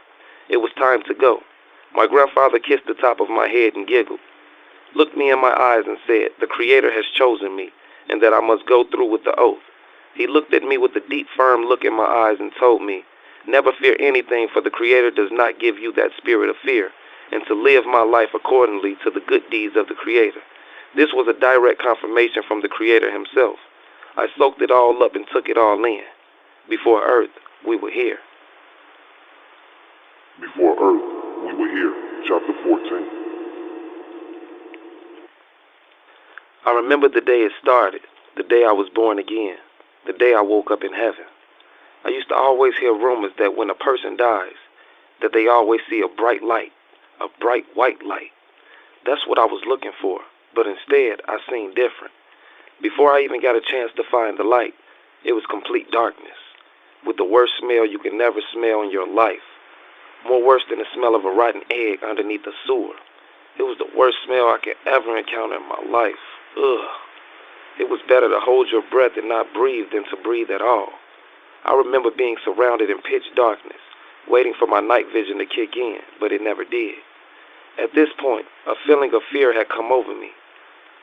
It was time to go. My grandfather kissed the top of my head and giggled, looked me in my eyes and said, the Creator has chosen me, and that I must go through with the oath. He looked at me with a deep, firm look in my eyes and told me, never fear anything, for the Creator does not give you that spirit of fear, and to live my life accordingly to the good deeds of the Creator. This was a direct confirmation from the Creator himself. I soaked it all up and took it all in. Before earth, we were here. Before earth, we were here. Chapter 14. I remember the day it started, the day I was born again, the day I woke up in heaven. I used to always hear rumors that when a person dies, that they always see a bright light, a bright white light. That's what I was looking for, but instead I seen different. Before I even got a chance to find the light, it was complete darkness, with the worst smell you can never smell in your life. More worse than the smell of a rotten egg underneath a sewer. It was the worst smell I could ever encounter in my life. Ugh. It was better to hold your breath and not breathe than to breathe at all. I remember being surrounded in pitch darkness, waiting for my night vision to kick in, but it never did. At this point, a feeling of fear had come over me,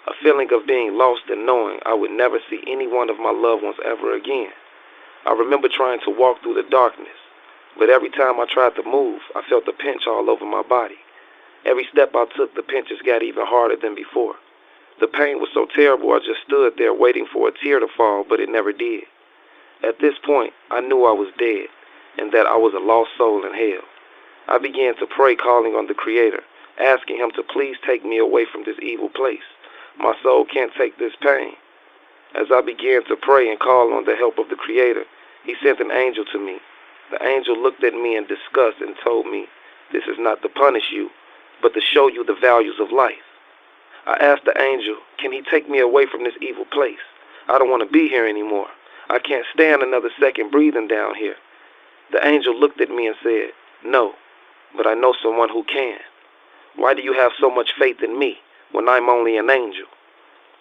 a feeling of being lost and knowing I would never see any one of my loved ones ever again. I remember trying to walk through the darkness, but every time I tried to move, I felt a pinch all over my body. Every step I took, the pinches got even harder than before. The pain was so terrible I just stood there waiting for a tear to fall, but it never did. At this point, I knew I was dead, and that I was a lost soul in hell. I began to pray, calling on the Creator, asking Him to please take me away from this evil place. My soul can't take this pain. As I began to pray and call on the help of the Creator, He sent an angel to me. The angel looked at me in disgust and told me, "This is not to punish you, but to show you the values of life." I asked the angel, "Can he take me away from this evil place? I don't want to be here anymore. I can't stand another second breathing down here." The angel looked at me and said, "No, but I know someone who can. Why do you have so much faith in me when I'm only an angel?"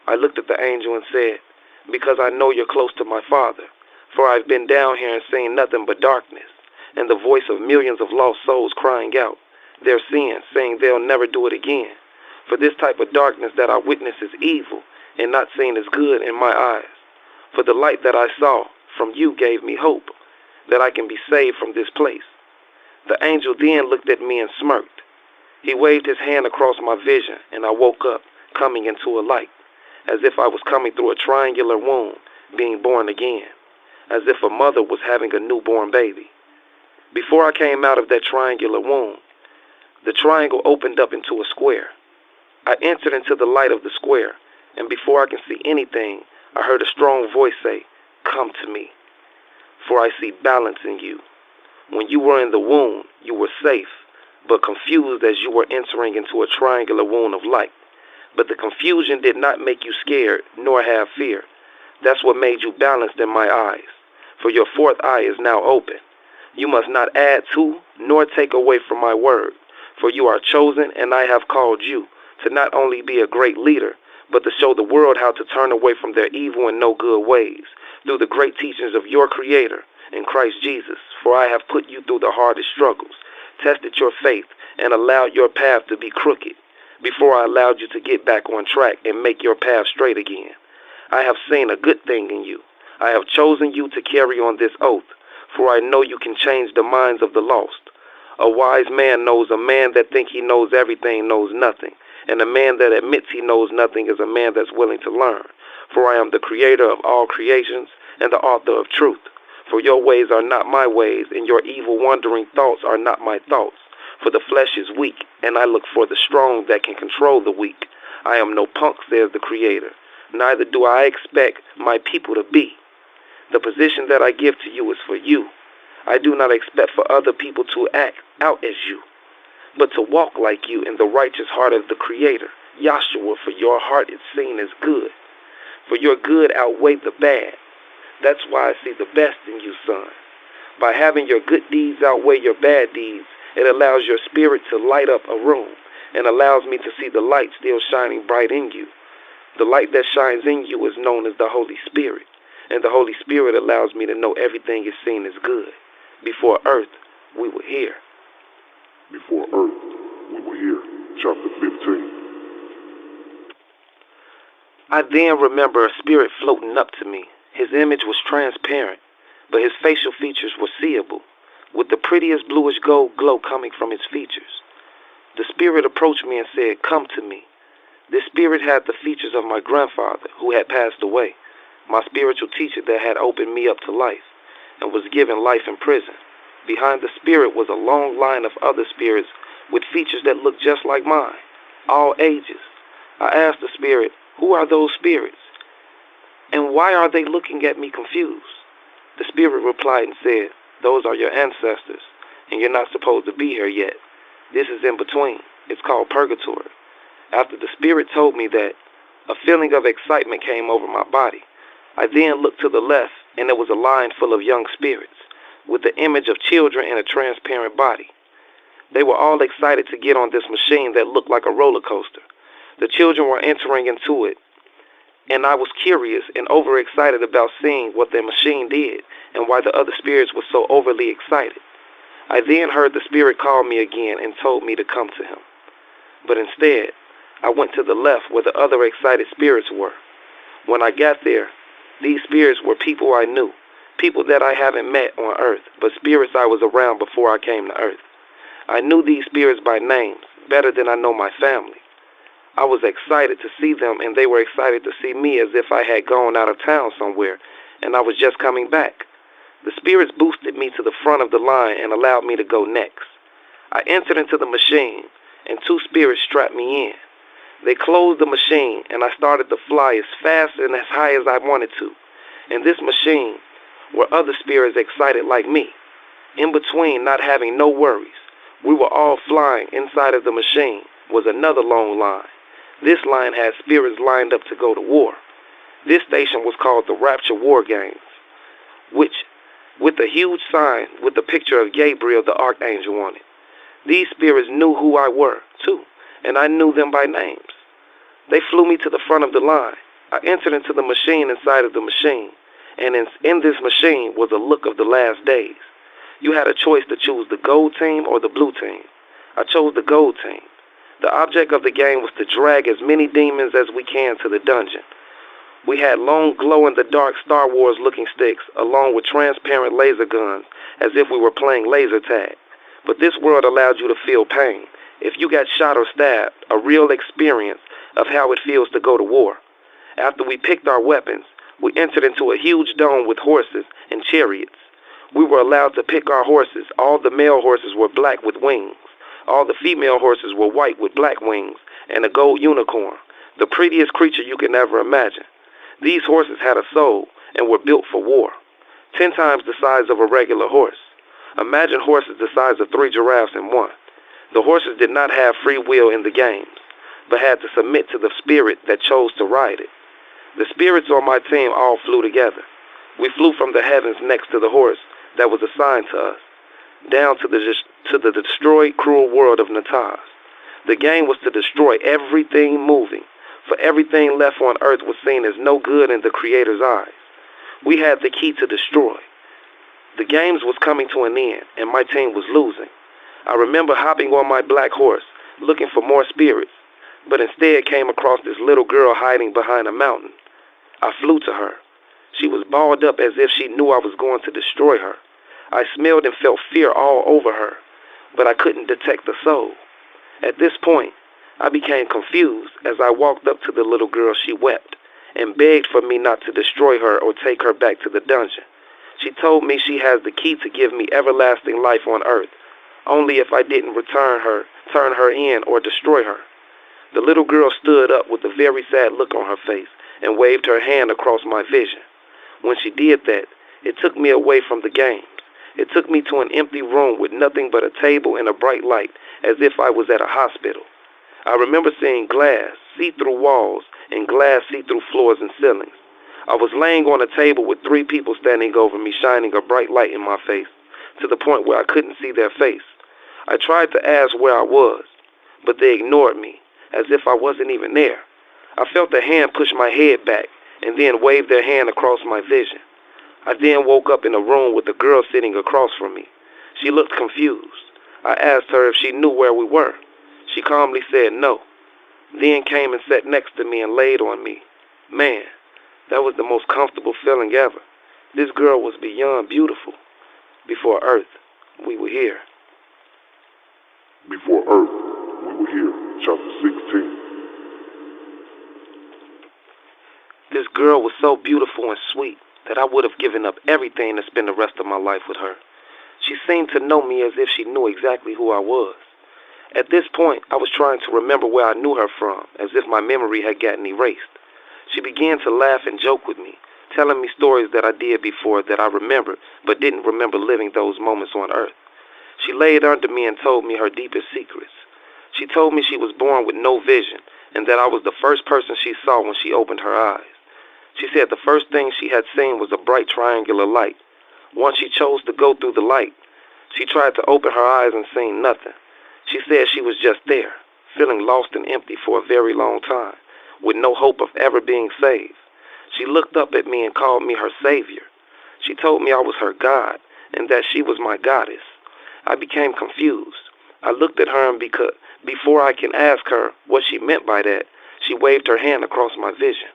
I looked at the angel and said, "Because I know you're close to my Father, for I've been down here and seen nothing but darkness, and the voice of millions of lost souls crying out their sins, saying they'll never do it again. For this type of darkness that I witness is evil and not seen as good in my eyes. For the light that I saw from you gave me hope that I can be saved from this place." The angel then looked at me and smirked. He waved his hand across my vision, and I woke up, coming into a light, as if I was coming through a triangular womb, being born again, as if a mother was having a newborn baby. Before I came out of that triangular womb, the triangle opened up into a square. I entered into the light of the square, and before I can see anything, I heard a strong voice say, "Come to me, for I see balance in you. When you were in the womb, you were safe, but confused as you were entering into a triangular womb of light. But the confusion did not make you scared, nor have fear. That's what made you balanced in my eyes, for your fourth eye is now open. You must not add to, nor take away from my word, for you are chosen, and I have called you to not only be a great leader, but to show the world how to turn away from their evil and no good ways, through the great teachings of your Creator in Christ Jesus. For I have put you through the hardest struggles, tested your faith, and allowed your path to be crooked, before I allowed you to get back on track and make your path straight again. I have seen a good thing in you. I have chosen you to carry on this oath, for I know you can change the minds of the lost. A wise man knows a man that thinks he knows everything knows nothing, and a man that admits he knows nothing is a man that's willing to learn. For I am the Creator of all creations and the author of truth. For your ways are not my ways, and your evil wandering thoughts are not my thoughts. For the flesh is weak, and I look for the strong that can control the weak. I am no punk, says the Creator. Neither do I expect my people to be. The position that I give to you is for you. I do not expect for other people to act out as you, but to walk like you in the righteous heart of the Creator, Yahshua, for your heart is seen as good. For your good outweigh the bad. That's why I see the best in you, son. By having your good deeds outweigh your bad deeds, it allows your spirit to light up a room and allows me to see the light still shining bright in you. The light that shines in you is known as the Holy Spirit, and the Holy Spirit allows me to know everything is seen as good. Before earth, we were here. Before earth, we were here. Chapter 15. I then remember a spirit floating up to me. His image was transparent, but his facial features were seeable, with the prettiest bluish gold glow coming from his features. The spirit approached me and said, "Come to me." This spirit had the features of my grandfather, who had passed away, my spiritual teacher that had opened me up to life and was given life in prison. Behind the spirit was a long line of other spirits with features that looked just like mine, all ages. I asked the spirit, "Who are those spirits? And why are they looking at me confused?" The spirit replied and said, "Those are your ancestors, and you're not supposed to be here yet. This is in between. It's called purgatory. After the spirit told me that, a feeling of excitement came over my body. I then looked to the left, and there was a line full of young spirits, with the image of children in a transparent body. They were all excited to get on this machine that looked like a roller coaster. The children were entering into it, and I was curious and overexcited about seeing what their machine did and why the other spirits were so overly excited. I then heard the spirit call me again and told me to come to him. But instead, I went to the left where the other excited spirits were. When I got there, these spirits were people I knew, people that I haven't met on Earth, but spirits I was around before I came to Earth. I knew these spirits by names, better than I know my family. I was excited to see them, and they were excited to see me as if I had gone out of town somewhere, and I was just coming back. The spirits boosted me to the front of the line and allowed me to go next. I entered into the machine, and two spirits strapped me in. They closed the machine, and I started to fly as fast and as high as I wanted to. In this machine were other spirits excited like me. In between, not having no worries, we were all flying. Inside of the machine was another long line. This line had spirits lined up to go to war. This station was called the Rapture War Games, which, with a huge sign with the picture of Gabriel the Archangel on it. These spirits knew who I were, too, and I knew them by names. They flew me to the front of the line. I entered into the machine inside of the machine, and in this machine was a look of the last days. You had a choice to choose the gold team or the blue team. I chose the gold team. The object of the game was to drag as many demons as we can to the dungeon. We had long glow-in-the-dark Star Wars-looking sticks, along with transparent laser guns, as if we were playing laser tag. But this world allowed you to feel pain. If you got shot or stabbed, a real experience of how it feels to go to war. After we picked our weapons, we entered into a huge dome with horses and chariots. We were allowed to pick our horses. All the male horses were black with wings. All the female horses were white with black wings and a gold unicorn, the prettiest creature you can ever imagine. These horses had a soul and were built for war, 10 times the size of a regular horse. Imagine horses the size of 3 giraffes in one. The horses did not have free will in the games, but had to submit to the spirit that chose to ride it. The spirits on my team all flew together. We flew from the heavens next to the horse that was assigned to us, down to the destroyed, cruel world of Nataz. The game was to destroy everything moving, for everything left on Earth was seen as no good in the Creator's eyes. We had the key to destroy. The games was coming to an end, and my team was losing. I remember hopping on my black horse, looking for more spirits, but instead came across this little girl hiding behind a mountain. I flew to her. She was balled up as if she knew I was going to destroy her. I smelled and felt fear all over her, but I couldn't detect the soul. At this point, I became confused. As I walked up to the little girl, she wept and begged for me not to destroy her or take her back to the dungeon. She told me she has the key to give me everlasting life on Earth, only if I didn't turn her in or destroy her. The little girl stood up with a very sad look on her face and waved her hand across my vision. When she did that, it took me away from the games. It took me to an empty room with nothing but a table and a bright light, as if I was at a hospital. I remember seeing glass, see-through walls, and glass see-through floors and ceilings. I was laying on a table with 3 people standing over me, shining a bright light in my face, to the point where I couldn't see their face. I tried to ask where I was, but they ignored me, as if I wasn't even there. I felt a hand push my head back, and then wave their hand across my vision. I then woke up in a room with a girl sitting across from me. She looked confused. I asked her if she knew where we were. She calmly said no, then came and sat next to me and laid on me. Man, that was the most comfortable feeling ever. This girl was beyond beautiful. Before Earth, we were here. Before Earth, we were here. Chapter 16. This girl was so beautiful and sweet that I would have given up everything to spend the rest of my life with her. She seemed to know me as if she knew exactly who I was. At this point, I was trying to remember where I knew her from, as if my memory had gotten erased. She began to laugh and joke with me, telling me stories that I did before that I remembered, but didn't remember living those moments on Earth. She laid under me and told me her deepest secrets. She told me she was born with no vision and that I was the first person she saw when she opened her eyes. She said the first thing she had seen was a bright triangular light. Once she chose to go through the light, she tried to open her eyes and seen nothing. She said she was just there, feeling lost and empty for a very long time, with no hope of ever being saved. She looked up at me and called me her savior. She told me I was her God and that she was my goddess. I became confused. I looked at her and before I can ask her what she meant by that, she waved her hand across my vision.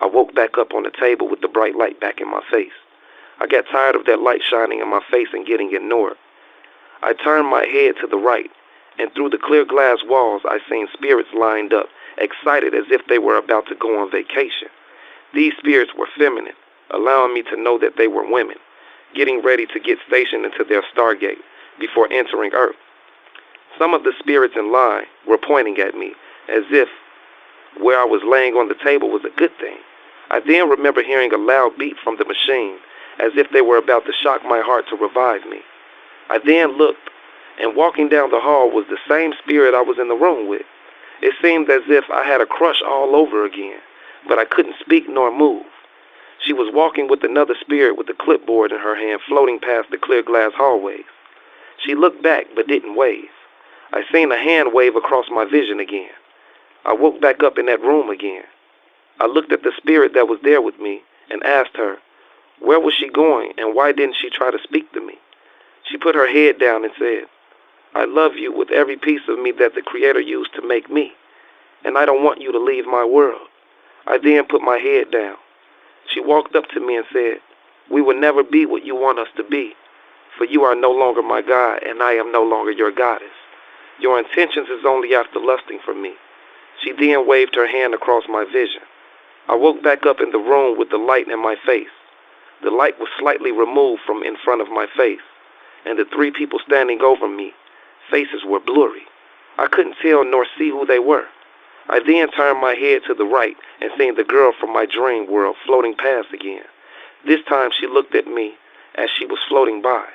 I woke back up on the table with the bright light back in my face. I got tired of that light shining in my face and getting ignored. I turned my head to the right, and through the clear glass walls I seen spirits lined up, excited as if they were about to go on vacation. These spirits were feminine, allowing me to know that they were women, getting ready to get stationed into their stargate before entering Earth. Some of the spirits in line were pointing at me, as if where I was laying on the table was a good thing. I then remember hearing a loud beat from the machine, as if they were about to shock my heart to revive me. I then looked, and walking down the hall was the same spirit I was in the room with. It seemed as if I had a crush all over again, but I couldn't speak nor move. She was walking with another spirit with a clipboard in her hand, floating past the clear glass hallways. She looked back but didn't wave. I seen a hand wave across my vision again. I woke back up in that room again. I looked at the spirit that was there with me and asked her, where was she going and why didn't she try to speak to me? She put her head down and said, I love you with every piece of me that the Creator used to make me, and I don't want you to leave my world. I then put my head down. She walked up to me and said, we will never be what you want us to be, for you are no longer my God and I am no longer your goddess. Your intentions is only after lusting for me. She then waved her hand across my vision. I woke back up in the room with the light in my face. The light was slightly removed from in front of my face, and the three people standing over me, faces were blurry. I couldn't tell nor see who they were. I then turned my head to the right and seen the girl from my dream world floating past again. This time she looked at me as she was floating by.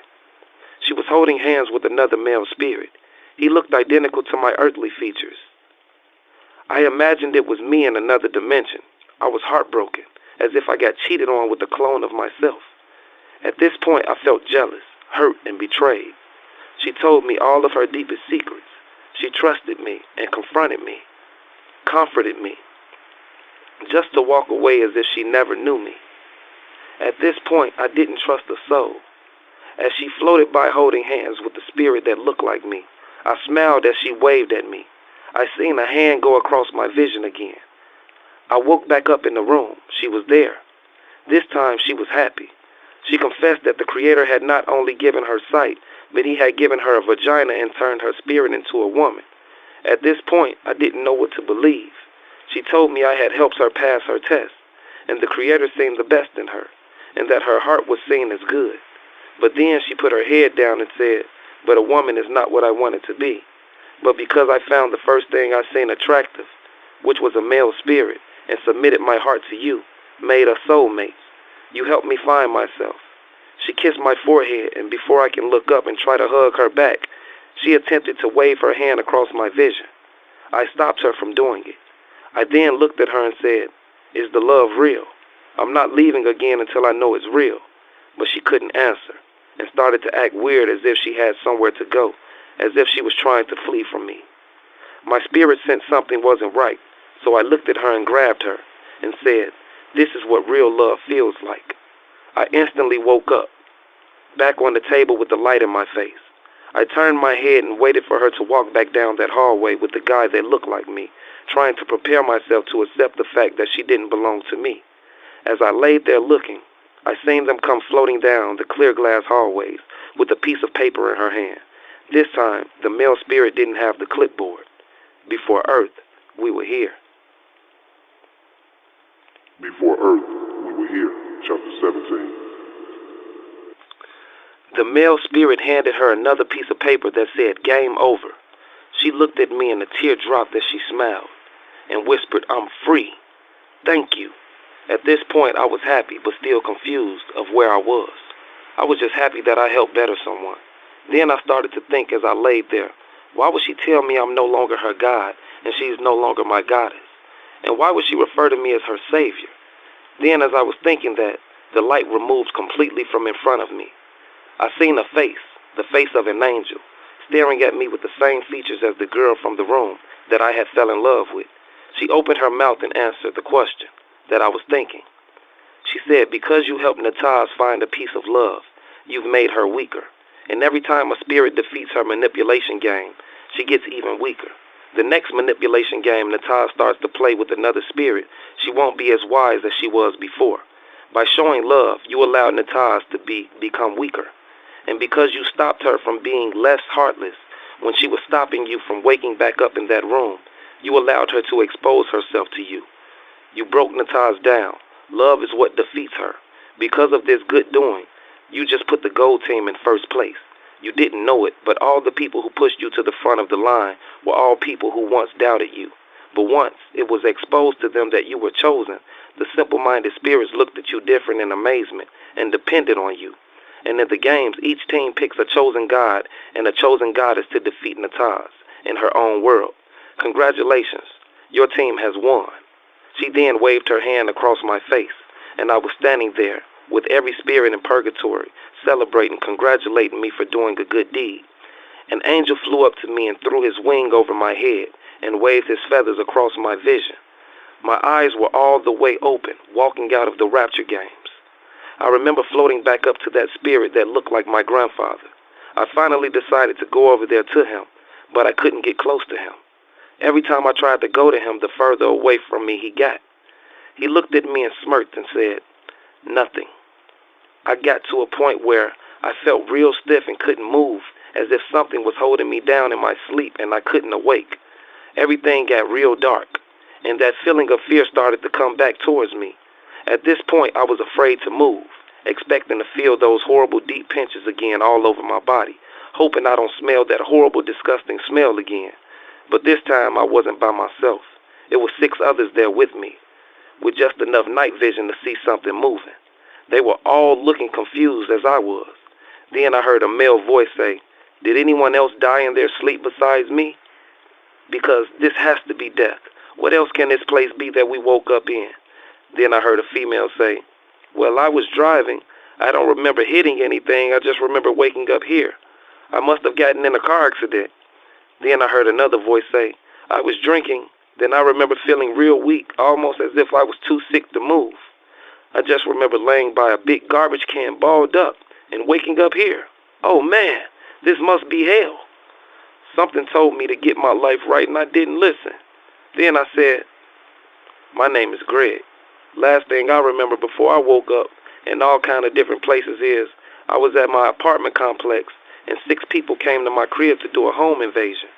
She was holding hands with another male spirit. He looked identical to my earthly features. I imagined it was me in another dimension. I was heartbroken, as if I got cheated on with a clone of myself. At this point, I felt jealous, hurt, and betrayed. She told me all of her deepest secrets. She trusted me and confronted me, comforted me, just to walk away as if she never knew me. At this point, I didn't trust a soul. As she floated by holding hands with the spirit that looked like me, I smiled as she waved at me. I seen a hand go across my vision again. I woke back up in the room. She was there. This time she was happy. She confessed that the Creator had not only given her sight, but He had given her a vagina and turned her spirit into a woman. At this point, I didn't know what to believe. She told me I had helped her pass her test, and the Creator seemed the best in her, and that her heart was seen as good. But then she put her head down and said, but a woman is not what I wanted to be. But because I found the first thing I seen attractive, which was a male spirit, and submitted my heart to you, made us soulmates. You helped me find myself. She kissed my forehead, and before I can look up and try to hug her back, she attempted to wave her hand across my vision. I stopped her from doing it. I then looked at her and said, is the love real? I'm not leaving again until I know it's real. But she couldn't answer, and started to act weird as if she had somewhere to go, as if she was trying to flee from me. My spirit sensed something wasn't right, so I looked at her and grabbed her and said, this is what real love feels like. I instantly woke up, back on the table with the light in my face. I turned my head and waited for her to walk back down that hallway with the guy that looked like me, trying to prepare myself to accept the fact that she didn't belong to me. As I laid there looking, I seen them come floating down the clear glass hallways with a piece of paper in her hand. This time, the male spirit didn't have the clipboard. Before Earth, we were here. Before Earth, we were here. Chapter 17. The male spirit handed her another piece of paper that said, game over. She looked at me and a tear dropped as she smiled and whispered, I'm free. Thank you. At this point, I was happy but still confused of where I was. I was just happy that I helped better someone. Then I started to think as I laid there, why would she tell me I'm no longer her God and she's no longer my goddess? And why would she refer to me as her savior? Then as I was thinking that, the light removed completely from in front of me. I seen a face, the face of an angel, staring at me with the same features as the girl from the room that I had fell in love with. She opened her mouth and answered the question that I was thinking. She said, because you helped Nataz find a piece of love, you've made her weaker. And every time a spirit defeats her manipulation game, she gets even weaker. The next manipulation game Nataz starts to play with another spirit, she won't be as wise as she was before. By showing love, you allowed Nataz to become weaker. And because you stopped her from being less heartless when she was stopping you from waking back up in that room, you allowed her to expose herself to you. You broke Nataz down. Love is what defeats her. Because of this good doing, you just put the gold team in first place. You didn't know it, but all the people who pushed you to the front of the line were all people who once doubted you. But once it was exposed to them that you were chosen, the simple-minded spirits looked at you different in amazement and depended on you. And in the games, each team picks a chosen god and a chosen goddess to defeat Nataz in her own world. Congratulations, your team has won. She then waved her hand across my face, and I was standing there with every spirit in purgatory celebrating, congratulating me for doing a good deed. An angel flew up to me and threw his wing over my head and waved his feathers across my vision. My eyes were all the way open, walking out of the rapture games. I remember floating back up to that spirit that looked like my grandfather. I finally decided to go over there to him, but I couldn't get close to him. Every time I tried to go to him, the further away from me he got. He looked at me and smirked and said, nothing. I got to a point where I felt real stiff and couldn't move, as if something was holding me down in my sleep and I couldn't awake. Everything got real dark, and that feeling of fear started to come back towards me. At this point, I was afraid to move, expecting to feel those horrible deep pinches again all over my body, hoping I don't smell that horrible, disgusting smell again. But this time, I wasn't by myself. It was 6 others there with me, with just enough night vision to see something moving. They were all looking confused as I was. Then I heard a male voice say, did anyone else die in their sleep besides me? Because this has to be death. What else can this place be that we woke up in? Then I heard a female say, well, I was driving. I don't remember hitting anything. I just remember waking up here. I must have gotten in a car accident. Then I heard another voice say, I was drinking. Then I remember feeling real weak, almost as if I was too sick to move. I just remember laying by a big garbage can balled up and waking up here. Oh man, this must be hell. Something told me to get my life right and I didn't listen. Then I said, my name is Greg. Last thing I remember before I woke up in all kind of different places is I was at my apartment complex and 6 people came to my crib to do a home invasion.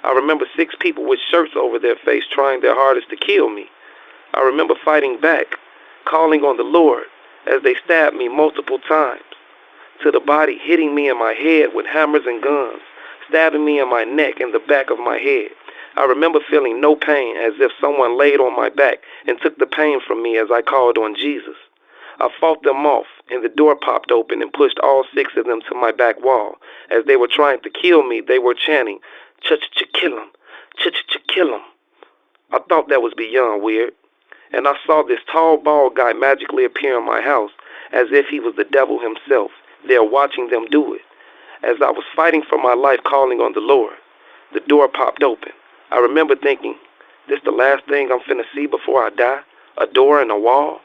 I remember 6 people with shirts over their face trying their hardest to kill me. I remember fighting back, calling on the Lord as they stabbed me multiple times, to the body hitting me in my head with hammers and guns, stabbing me in my neck and the back of my head. I remember feeling no pain, as if someone laid on my back and took the pain from me as I called on Jesus. I fought them off, and the door popped open and pushed all 6 of them to my back wall. As they were trying to kill me, they were chanting, "Ch-ch-ch-kill him, ch-ch-ch-kill him." I thought that was beyond weird, and I saw this tall, bald guy magically appear in my house, as if he was the devil himself, there watching them do it. As I was fighting for my life, calling on the Lord, the door popped open. I remember thinking, this the last thing I'm finna see before I die? A door and a wall?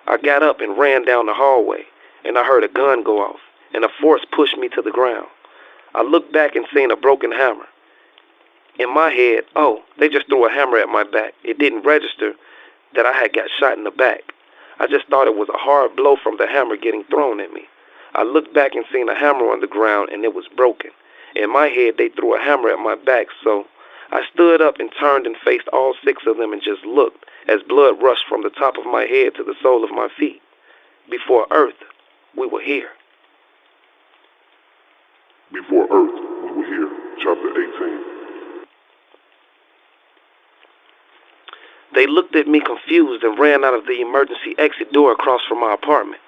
I got up and ran down the hallway, and I heard a gun go off, and a force pushed me to the ground. I looked back and seen a broken hammer. In my head, oh, they just threw a hammer at my back. It didn't register that I had got shot in the back. I just thought it was a hard blow from the hammer getting thrown at me. I looked back and seen a hammer on the ground, and it was broken. In my head, they threw a hammer at my back, so I stood up and turned and faced all 6 of them and just looked as blood rushed from the top of my head to the sole of my feet. Before Earth, we were here. Before Earth, we were here. Chapter 18. They looked at me confused and ran out of the emergency exit door across from my apartment.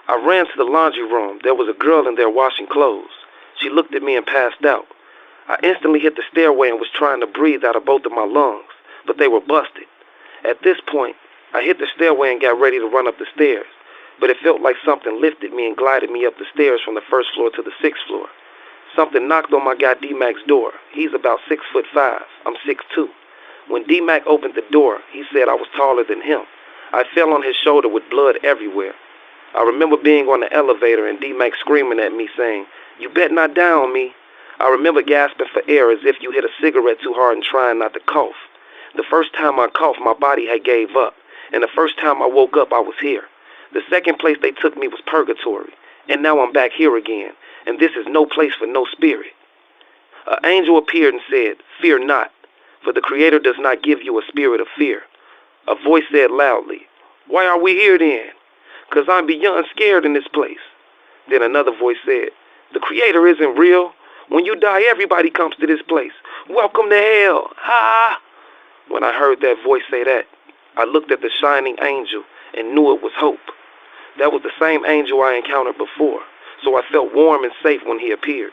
I ran to the laundry room. There was a girl in there washing clothes. She looked at me and passed out. I instantly hit the stairway and was trying to breathe out of both of my lungs, but they were busted. At this point, I hit the stairway and got ready to run up the stairs, but it felt like something lifted me and glided me up the stairs from the first floor to the sixth floor. Something knocked on my guy D-Mac's door. He's about 6'5". I'm 6'2". When D-Mac opened the door, he said I was taller than him. I fell on his shoulder with blood everywhere. I remember being on the elevator and D-Mac screaming at me saying, "You bet not die on me." I remember gasping for air as if you hit a cigarette too hard and trying not to cough. The first time I coughed, my body had gave up. And the first time I woke up, I was here. The second place they took me was purgatory. And now I'm back here again. And this is no place for no spirit. An angel appeared and said, "Fear not, for the Creator does not give you a spirit of fear." A voice said loudly, "Why are we here then? 'Cause I'm beyond scared in this place." Then another voice said, "The Creator isn't real. When you die, everybody comes to this place. Welcome to hell. Ha!" When I heard that voice say that, I looked at the shining angel and knew it was Hope. That was the same angel I encountered before, so I felt warm and safe when he appeared.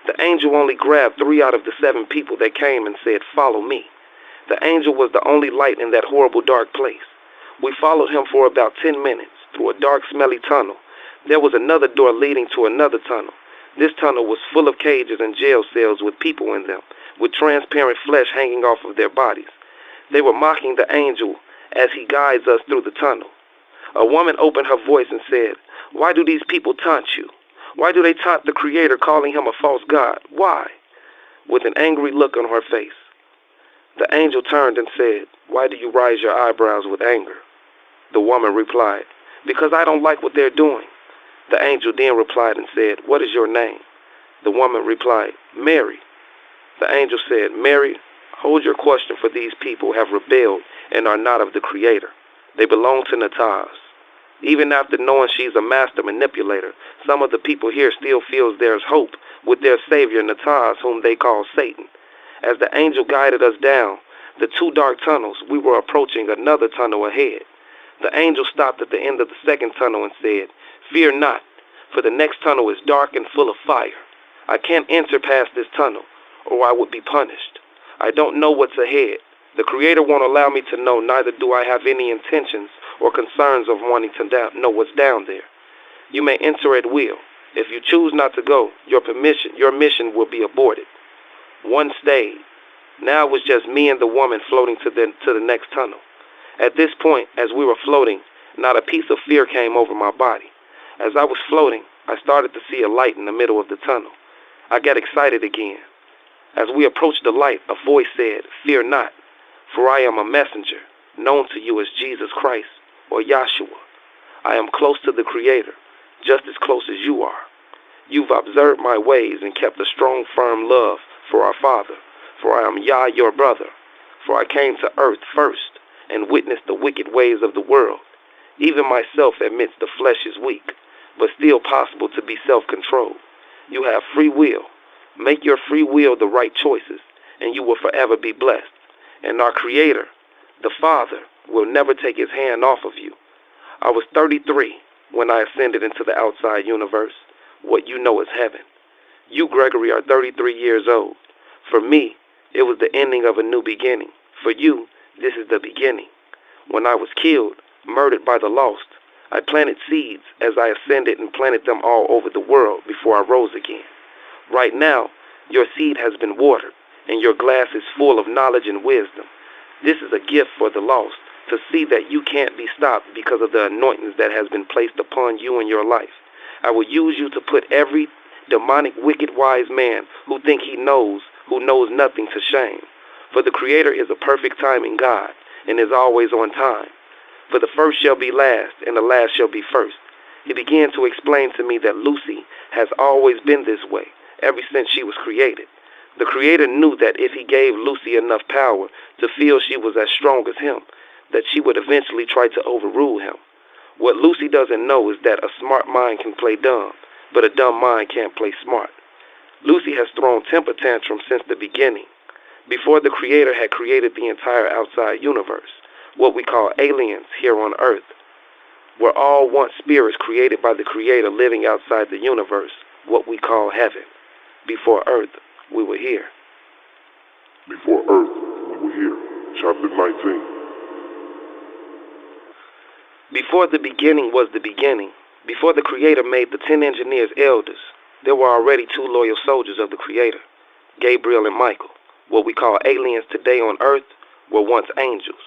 The angel only grabbed 3 out of the 7 people that came and said, "Follow me." The angel was the only light in that horrible dark place. We followed him for about 10 minutes through a dark, smelly tunnel. There was another door leading to another tunnel. This tunnel was full of cages and jail cells with people in them, with transparent flesh hanging off of their bodies. They were mocking the angel as he guides us through the tunnel. A woman opened her voice and said, "Why do these people taunt you? Why do they taunt the Creator, calling him a false god? Why?" With an angry look on her face, the angel turned and said, "Why do you raise your eyebrows with anger?" The woman replied, "Because I don't like what they're doing." The angel then replied and said, "What is your name?" The woman replied, "Mary." The angel said, "Mary, hold your question, for these people have rebelled and are not of the Creator. They belong to Nataz." Even after knowing she's a master manipulator, some of the people here still feels there's hope with their savior Nataz, whom they call Satan. As the angel guided us down the 2 dark tunnels, we were approaching another tunnel ahead. The angel stopped at the end of the second tunnel and said, "Fear not, for the next tunnel is dark and full of fire. I can't enter past this tunnel, or I would be punished. I don't know what's ahead. The Creator won't allow me to know, neither do I have any intentions or concerns of wanting to know what's down there. You may enter at will. If you choose not to go, your mission will be aborted." One stayed. Now it was just me and the woman floating to the next tunnel. At this point, as we were floating, not a piece of fear came over my body. As I was floating, I started to see a light in the middle of the tunnel. I got excited again. As we approached the light, a voice said, "Fear not, for I am a messenger, known to you as Jesus Christ, or Yahshua. I am close to the Creator, just as close as you are. You've observed my ways and kept a strong, firm love for our Father, for I am Yah, your brother. For I came to earth first and witnessed the wicked ways of the world. Even myself admits the flesh is weak, but still possible to be self-controlled. You have free will. Make your free will the right choices, and you will forever be blessed. And our Creator, the Father, will never take his hand off of you." I was 33 when I ascended into the outside universe, what you know as heaven. You, Gregory, are 33 years old. For me, it was the ending of a new beginning. For you, this is the beginning. When I was killed, murdered by the lost, I planted seeds as I ascended and planted them all over the world before I rose again. Right now, your seed has been watered, and your glass is full of knowledge and wisdom. This is a gift for the lost, to see that you can't be stopped because of the anointings that has been placed upon you in your life. I will use you to put every demonic, wicked, wise man who knows nothing to shame. For the Creator is a perfect timing God, and is always on time. For the first shall be last, and the last shall be first. He began to explain to me that Lucy has always been this way, ever since she was created. The Creator knew that if he gave Lucy enough power to feel she was as strong as him, that she would eventually try to overrule him. What Lucy doesn't know is that a smart mind can play dumb, but a dumb mind can't play smart. Lucy has thrown temper tantrums since the beginning. Before the Creator had created the entire outside universe, what we call aliens here on Earth, were all once spirits created by the Creator living outside the universe, what we call heaven. Before Earth, we were here. Before Earth, we were here. Chapter 19. Before the beginning was the beginning, before the Creator made the 10 engineers elders, there were already 2 loyal soldiers of the Creator, Gabriel and Michael. What we call aliens today on Earth were once angels.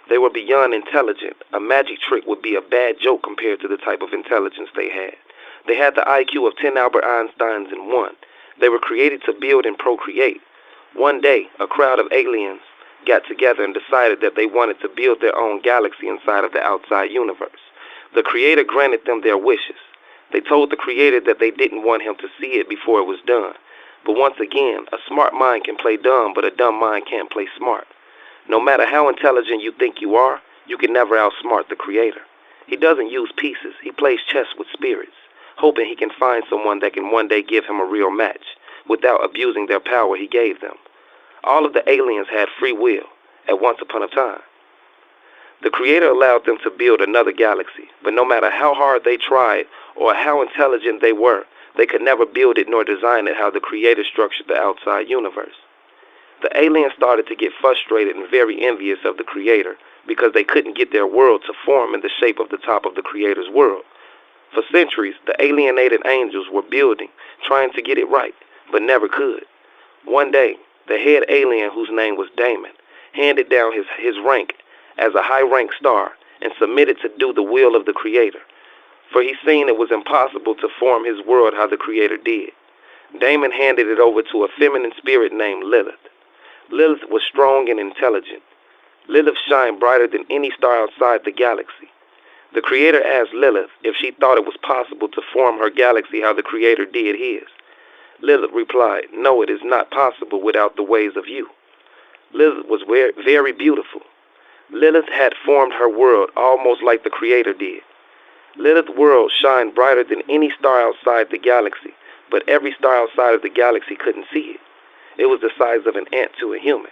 They were beyond intelligent. A magic trick would be a bad joke compared to the type of intelligence they had. They had the IQ of 10 Albert Einsteins in one. They were created to build and procreate. One day, a crowd of aliens got together and decided that they wanted to build their own galaxy inside of the outside universe. The Creator granted them their wishes. They told the Creator that they didn't want him to see it before it was done. But once again, a smart mind can play dumb, but a dumb mind can't play smart. No matter how intelligent you think you are, you can never outsmart the Creator. He doesn't use pieces. He plays chess with spirits, hoping he can find someone that can one day give him a real match without abusing their power he gave them. All of the aliens had free will at once upon a time. The Creator allowed them to build another galaxy, but no matter how hard they tried or how intelligent they were, they could never build it nor design it how the Creator structured the outside universe. The aliens started to get frustrated and very envious of the Creator because they couldn't get their world to form in the shape of the top of the Creator's world. For centuries, the alienated angels were building, trying to get it right, but never could. One day, the head alien, whose name was Damon, handed down his rank as a high-ranked star and submitted to do the will of the Creator, for he seen it was impossible to form his world how the Creator did. Damon handed it over to a feminine spirit named Lilith. Lilith was strong and intelligent. Lilith shined brighter than any star outside the galaxy. The Creator asked Lilith if she thought it was possible to form her galaxy how the Creator did his. Lilith replied, "No, it is not possible without the ways of you." Lilith was very beautiful. Lilith had formed her world almost like the Creator did. Lilith's world shined brighter than any star outside the galaxy, but every star outside of the galaxy couldn't see it. It was the size of an ant to a human.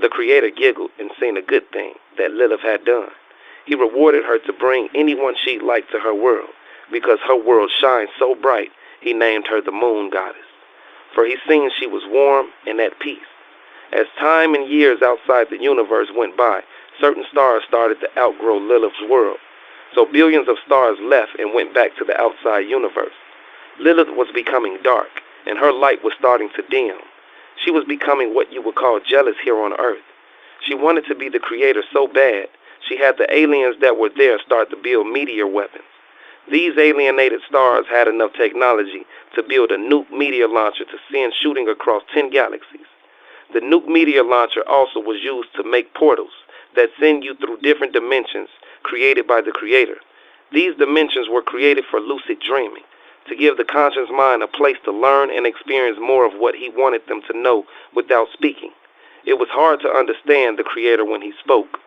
The Creator giggled and seen a good thing that Lilith had done. He rewarded her to bring anyone she liked to her world. Because her world shined so bright, he named her the Moon Goddess. For he seen she was warm and at peace. As time and years outside the universe went by, certain stars started to outgrow Lilith's world. So billions of stars left and went back to the outside universe. Lilith was becoming dark, and her light was starting to dim. She was becoming what you would call jealous here on Earth. She wanted to be the Creator so bad, she had the aliens that were there start to build meteor weapons. These alienated stars had enough technology to build a nuke meteor launcher to send shooting across 10 galaxies. The nuke meteor launcher also was used to make portals that send you through different dimensions created by the Creator. These dimensions were created for lucid dreaming, to give the conscious mind a place to learn and experience more of what he wanted them to know without speaking. It was hard to understand the Creator when he spoke.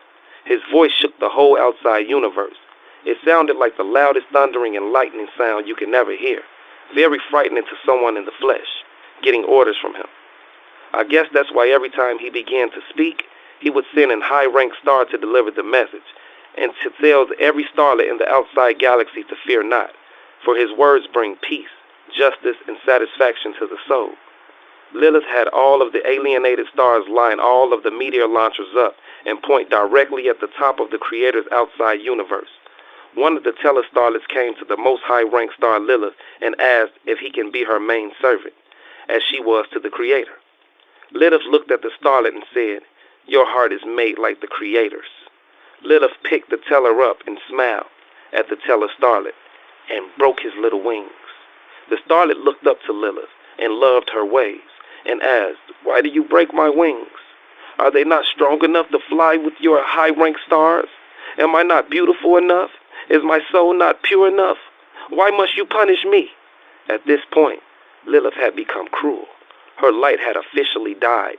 His voice shook the whole outside universe. It sounded like the loudest thundering and lightning sound you could never hear, very frightening to someone in the flesh, getting orders from him. I guess that's why every time he began to speak, he would send a high-ranked star to deliver the message, and to tell every starlet in the outside galaxy to fear not, for his words bring peace, justice, and satisfaction to the soul. Lilith had all of the alienated stars line all of the meteor launchers up and point directly at the top of the Creator's outside universe. One of the telestarlets came to the most high-ranked star Lilith and asked if he can be her main servant, as she was to the Creator. Lilith looked at the starlet and said, "Your heart is made like the Creator's." Lilith picked the teller up and smiled at the telestarlet and broke his little wings. The starlet looked up to Lilith and loved her ways and asked, "Why do you break my wings? Are they not strong enough to fly with your high-ranked stars? Am I not beautiful enough? Is my soul not pure enough? Why must you punish me?" At this point, Lilith had become cruel. Her light had officially died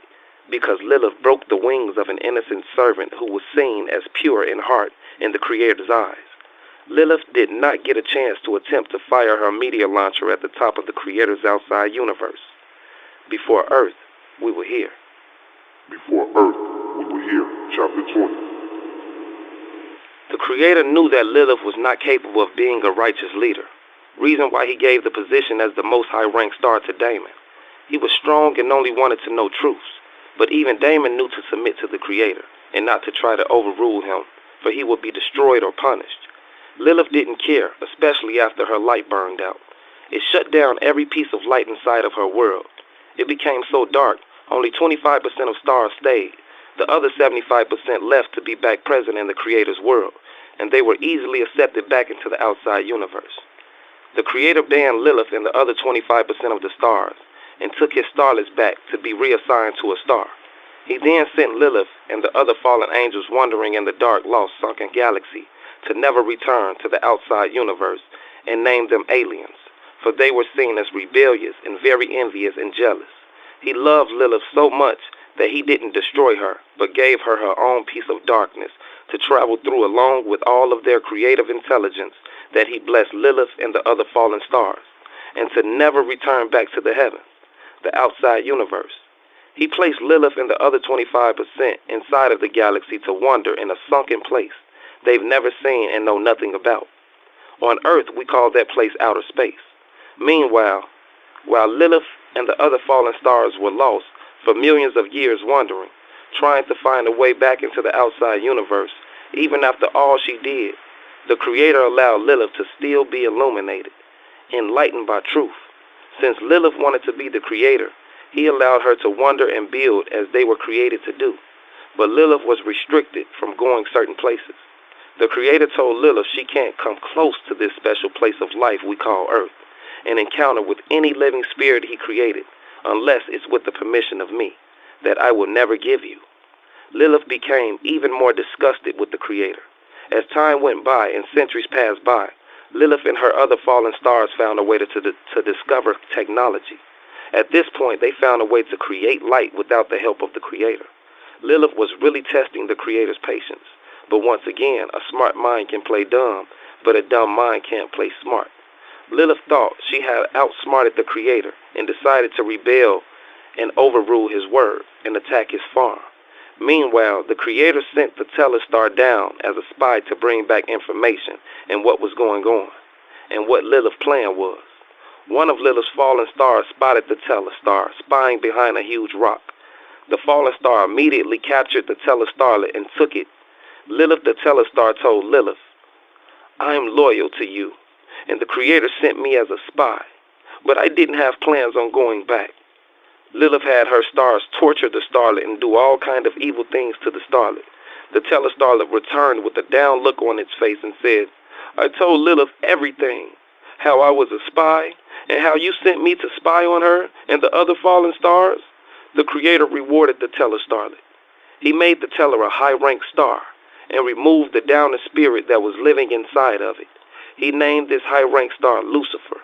because Lilith broke the wings of an innocent servant who was seen as pure in heart in the Creator's eyes. Lilith did not get a chance to attempt to fire her meteor launcher at the top of the Creator's outside universe. Before Earth, we were here. Before Earth, we were here. Chapter 20. The Creator knew that Lilith was not capable of being a righteous leader, reason why he gave the position as the most high-ranked star to Damon. He was strong and only wanted to know truths, but even Damon knew to submit to the Creator and not to try to overrule him, for he would be destroyed or punished. Lilith didn't care, especially after her light burned out. It shut down every piece of light inside of her world. It became so dark, only 25% of stars stayed. The other 75% left to be back present in the Creator's world, and they were easily accepted back into the outside universe. The Creator banned Lilith and the other 25% of the stars, and took his starlets back to be reassigned to a star. He then sent Lilith and the other fallen angels wandering in the dark, lost, sunken galaxy to never return to the outside universe, and named them aliens, for they were seen as rebellious and very envious and jealous. He loved Lilith so much that he didn't destroy her, but gave her her own piece of darkness to travel through along with all of their creative intelligence that he blessed Lilith and the other fallen stars, and to never return back to the heavens, the outside universe. He placed Lilith and the other 25% inside of the galaxy to wander in a sunken place they've never seen and know nothing about. On Earth, we call that place outer space. Meanwhile, while Lilith and the other fallen stars were lost for millions of years wandering, trying to find a way back into the outside universe, even after all she did, the Creator allowed Lilith to still be illuminated, enlightened by truth. Since Lilith wanted to be the Creator, he allowed her to wander and build as they were created to do. But Lilith was restricted from going certain places. The Creator told Lilith she can't come close to this special place of life we call Earth and encounter with any living spirit he created, unless it's with the permission of me, that I will never give you. Lilith became even more disgusted with the Creator. As time went by and centuries passed by, Lilith and her other fallen stars found a way to discover technology. At this point, they found a way to create light without the help of the Creator. Lilith was really testing the Creator's patience. But once again, a smart mind can play dumb, but a dumb mind can't play smart. Lilith thought she had outsmarted the Creator and decided to rebel and overrule his word and attack his farm. Meanwhile, the Creator sent the Telestar down as a spy to bring back information and what was going on, and what Lilith's plan was. One of Lilith's fallen stars spotted the Telestar spying behind a huge rock. The fallen star immediately captured the Telestarlet and took it. Lilith the Telestar told Lilith, "I am loyal to you, and the Creator sent me as a spy, but I didn't have plans on going back." Lilith had her stars torture the starlet and do all kind of evil things to the starlet. The Telestarlet returned with a down look on its face and said, "I told Lilith everything, how I was a spy, and how you sent me to spy on her and the other fallen stars." The Creator rewarded the Telestarlet. He made the Teller a high-ranked star and removed the downer spirit that was living inside of it. He named this high-ranked star Lucifer,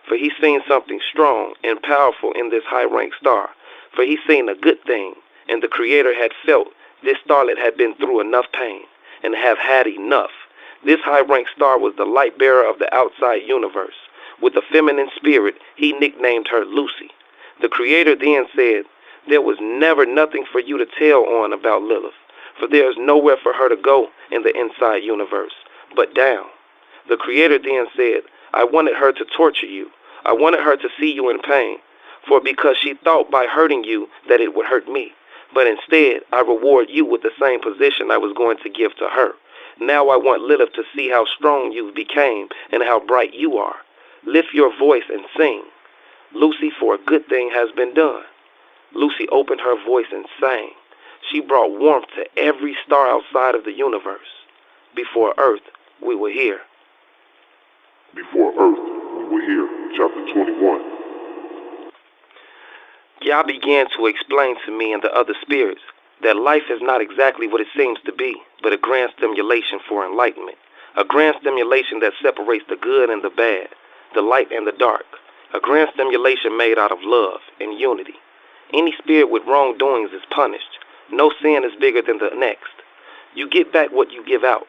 for he seen something strong and powerful in this high-ranked star, for he seen a good thing, and the Creator had felt this starlet had been through enough pain and have had enough. This high-ranked star was the light-bearer of the outside universe. With a feminine spirit, he nicknamed her Lucy. The Creator then said, "There was never nothing for you to tell on about Lilith, for there is nowhere for her to go in the inside universe, but down." The Creator then said, "I wanted her to torture you. I wanted her to see you in pain, for because she thought by hurting you that it would hurt me. But instead, I reward you with the same position I was going to give to her. Now I want Lilith to see how strong you became and how bright you are. Lift your voice and sing, 'Lucy, for a good thing has been done.'" Lucy opened her voice and sang. She brought warmth to every star outside of the universe. Before Earth, we were here. Before Earth, we were here. Chapter 21. Yah began to explain to me and the other spirits that life is not exactly what it seems to be, but a grand stimulation for enlightenment. A grand stimulation that separates the good and the bad, the light and the dark. A grand stimulation made out of love and unity. Any spirit with wrongdoings is punished. No sin is bigger than the next. You get back what you give out.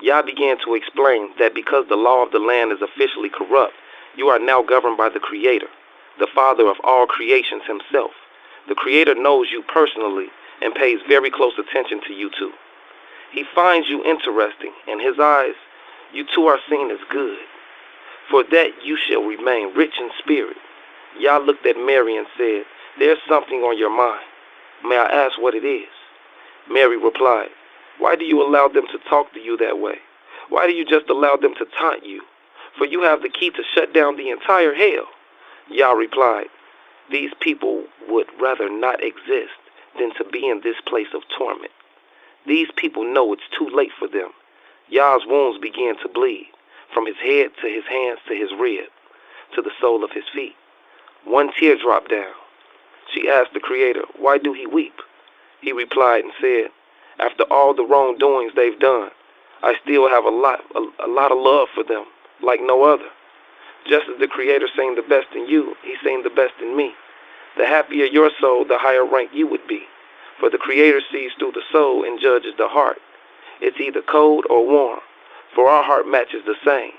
Yah began to explain that because the law of the land is officially corrupt, you are now governed by the Creator, the Father of all creations himself. The Creator knows you personally and pays very close attention to you too. He finds you interesting. In his eyes, you two are seen as good. For that you shall remain rich in spirit. Yah looked at Mary and said, "There's something on your mind. May I ask what it is?" Mary replied, "Why do you allow them to talk to you that way? Why do you just allow them to taunt you? For you have the key to shut down the entire hell." Yah replied, "These people would rather not exist than to be in this place of torment. These people know it's too late for them." Yah's wounds began to bleed, from his head to his hands to his rib, to the sole of his feet. One tear dropped down. She asked the Creator, "Why do he weep?" He replied and said, "After all the wrongdoings they've done, I still have a lot of love for them, like no other. Just as the Creator seen the best in you, he seen the best in me. The happier your soul, the higher rank you would be. For the Creator sees through the soul and judges the heart. It's either cold or warm, for our heart matches the same.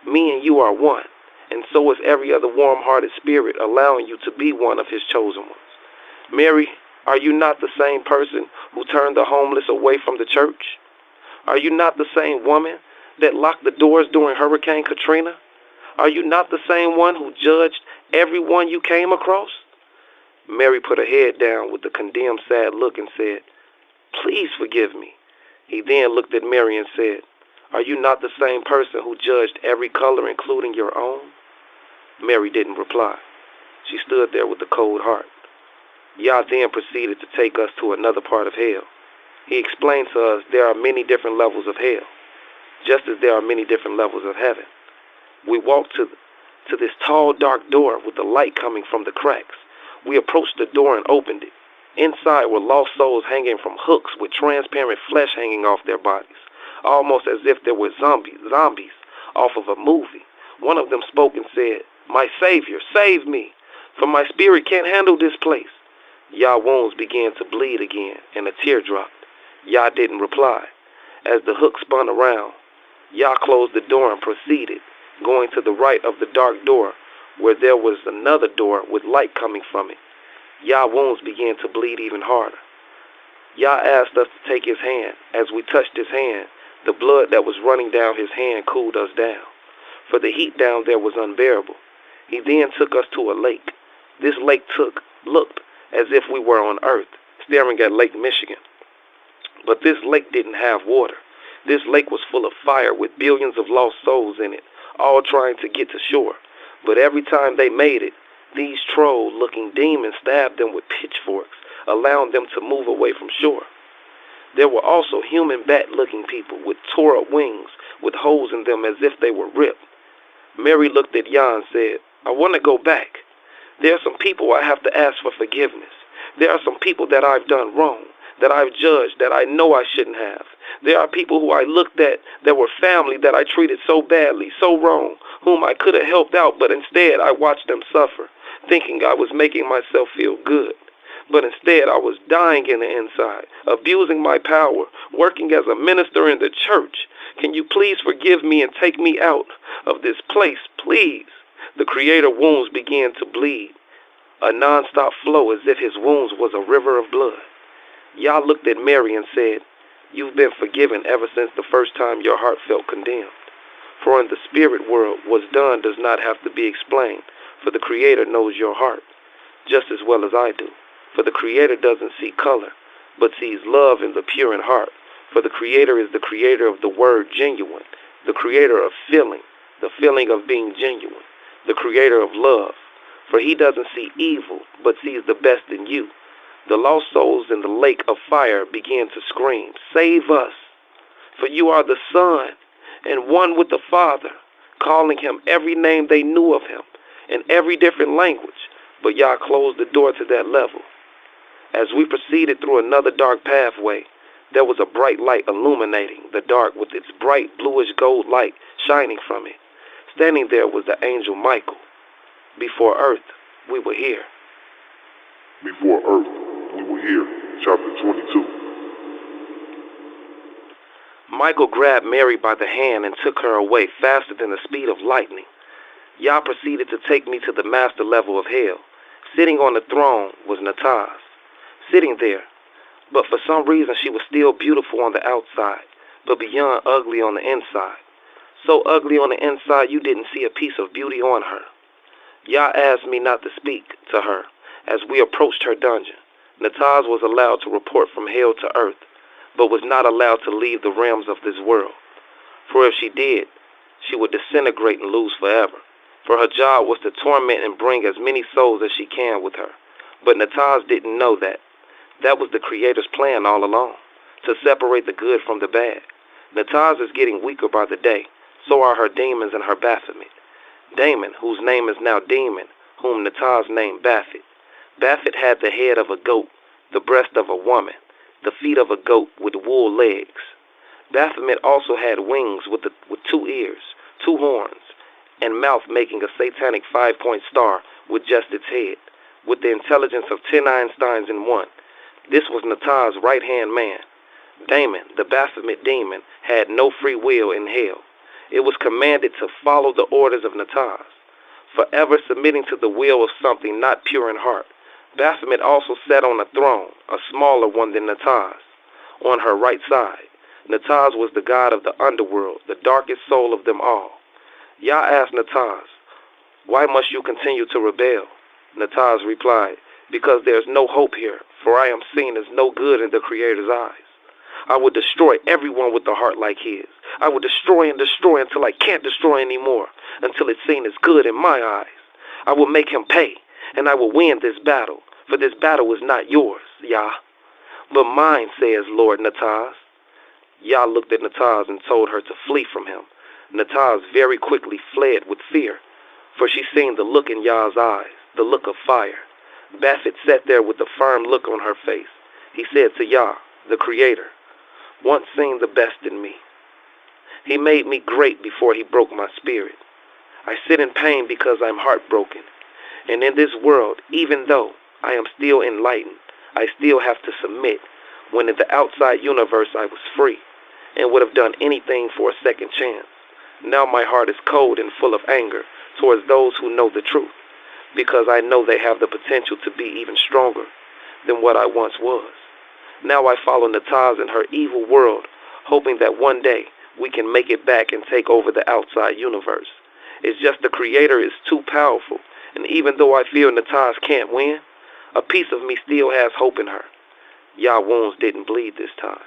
Me and you are one, and so is every other warm-hearted spirit, allowing you to be one of his chosen ones. Mary, are you not the same person who turned the homeless away from the church? Are you not the same woman that locked the doors during Hurricane Katrina? Are you not the same one who judged everyone you came across?" Mary put her head down with a condemned, sad look and said, "Please forgive me." He then looked at Mary and said, "Are you not the same person who judged every color, including your own?" Mary didn't reply. She stood there with a cold heart. Yah then proceeded to take us to another part of hell. He explained to us there are many different levels of hell, just as there are many different levels of heaven. We walked to this tall, dark door with the light coming from the cracks. We approached the door and opened it. Inside were lost souls hanging from hooks with transparent flesh hanging off their bodies, almost as if they were zombies off of a movie. One of them spoke and said, "My Savior, save me, for my spirit can't handle this place." Yah wounds began to bleed again, and a tear dropped. Yah didn't reply. As the hook spun around, Yah closed the door and proceeded, going to the right of the dark door, where there was another door with light coming from it. Yah wounds began to bleed even harder. Yah asked us to take his hand. As we touched his hand, the blood that was running down his hand cooled us down, for the heat down there was unbearable. He then took us to a lake. This lake looked as if we were on Earth, staring at Lake Michigan. But this lake didn't have water. This lake was full of fire with billions of lost souls in it, all trying to get to shore. But every time they made it, these troll-looking demons stabbed them with pitchforks, allowing them to move away from shore. There were also human bat-looking people with tore-up wings with holes in them as if they were ripped. Mary looked at Yah and said, "I want to go back. There are some people I have to ask for forgiveness. There are some people that I've done wrong, that I've judged, that I know I shouldn't have. There are people who I looked at that were family that I treated so badly, so wrong, whom I could have helped out, but instead I watched them suffer, thinking I was making myself feel good. But instead I was dying in the inside, abusing my power, working as a minister in the church. Can you please forgive me and take me out of this place, please?" The Creator wounds began to bleed, a non-stop flow as if his wounds was a river of blood. Yah looked at Mary and said, "You've been forgiven ever since the first time your heart felt condemned. For in the spirit world, what's done does not have to be explained, for the Creator knows your heart, just as well as I do. For the Creator doesn't see color, but sees love in the pure in heart. For the Creator is the creator of the word genuine, the creator of feeling, the feeling of being genuine, the creator of love. For he doesn't see evil, but sees the best in you." The lost souls in the lake of fire began to scream, "Save us, for you are the Son, and one with the Father," calling him every name they knew of him, in every different language. But Yah closed the door to that level. As we proceeded through another dark pathway, there was a bright light illuminating the dark with its bright bluish gold light shining from it. Standing there was the angel Michael. Before earth, we were here. Before earth, we were here. Chapter 22. Michael grabbed Mary by the hand and took her away faster than the speed of lightning. Yah proceeded to take me to the master level of hell. Sitting on the throne was Nataz. Sitting there, but for some reason she was still beautiful on the outside, but beyond ugly on the inside. So ugly on the inside you didn't see a piece of beauty on her. Yah asked me not to speak to her as we approached her dungeon. Nataz was allowed to report from hell to earth, but was not allowed to leave the realms of this world. For if she did, she would disintegrate and lose forever. For her job was to torment and bring as many souls as she can with her. But Nataz didn't know that. That was the Creator's plan all along, to separate the good from the bad. Nataz is getting weaker by the day. So are her demons and her Baphomet. Damon, whose name is now Demon, whom Nataz named Baphomet. Baphomet had the head of a goat, the breast of a woman, the feet of a goat with wool legs. Baphomet also had wings with 2 ears, 2 horns, and mouth making a satanic 5-point star with just its head, with the intelligence of 10 Einsteins in one. This was Nataz's right-hand man. Damon, the Baphomet demon, had no free will in hell. It was commanded to follow the orders of Nataz, forever submitting to the will of something not pure in heart. Baphomet also sat on a throne, a smaller one than Nataz, on her right side. Nataz was the god of the underworld, the darkest soul of them all. Yah asked Nataz, "Why must you continue to rebel?" Nataz replied, "Because there is no hope here, for I am seen as no good in the Creator's eyes. I will destroy everyone with a heart like his. I will destroy and destroy until I can't destroy anymore, until it's seen as good in my eyes. I will make him pay, and I will win this battle, for this battle is not yours, Yah, but mine, says Lord Nataz." Yah looked at Nataz and told her to flee from him. Nataz very quickly fled with fear, for she seen the look in Yah's eyes, the look of fire. Baphomet sat there with a firm look on her face. He said to Yah, the Creator, "Once seen the best in me. He made me great before he broke my spirit. I sit in pain because I'm heartbroken. And in this world, even though I am still enlightened, I still have to submit, when in the outside universe I was free and would have done anything for a second chance. Now my heart is cold and full of anger towards those who know the truth, because I know they have the potential to be even stronger than what I once was. Now I follow Nataz in her evil world, hoping that one day we can make it back and take over the outside universe. It's just the Creator is too powerful, and even though I feel Nataz can't win, a piece of me still has hope in her." Yah wounds didn't bleed this time.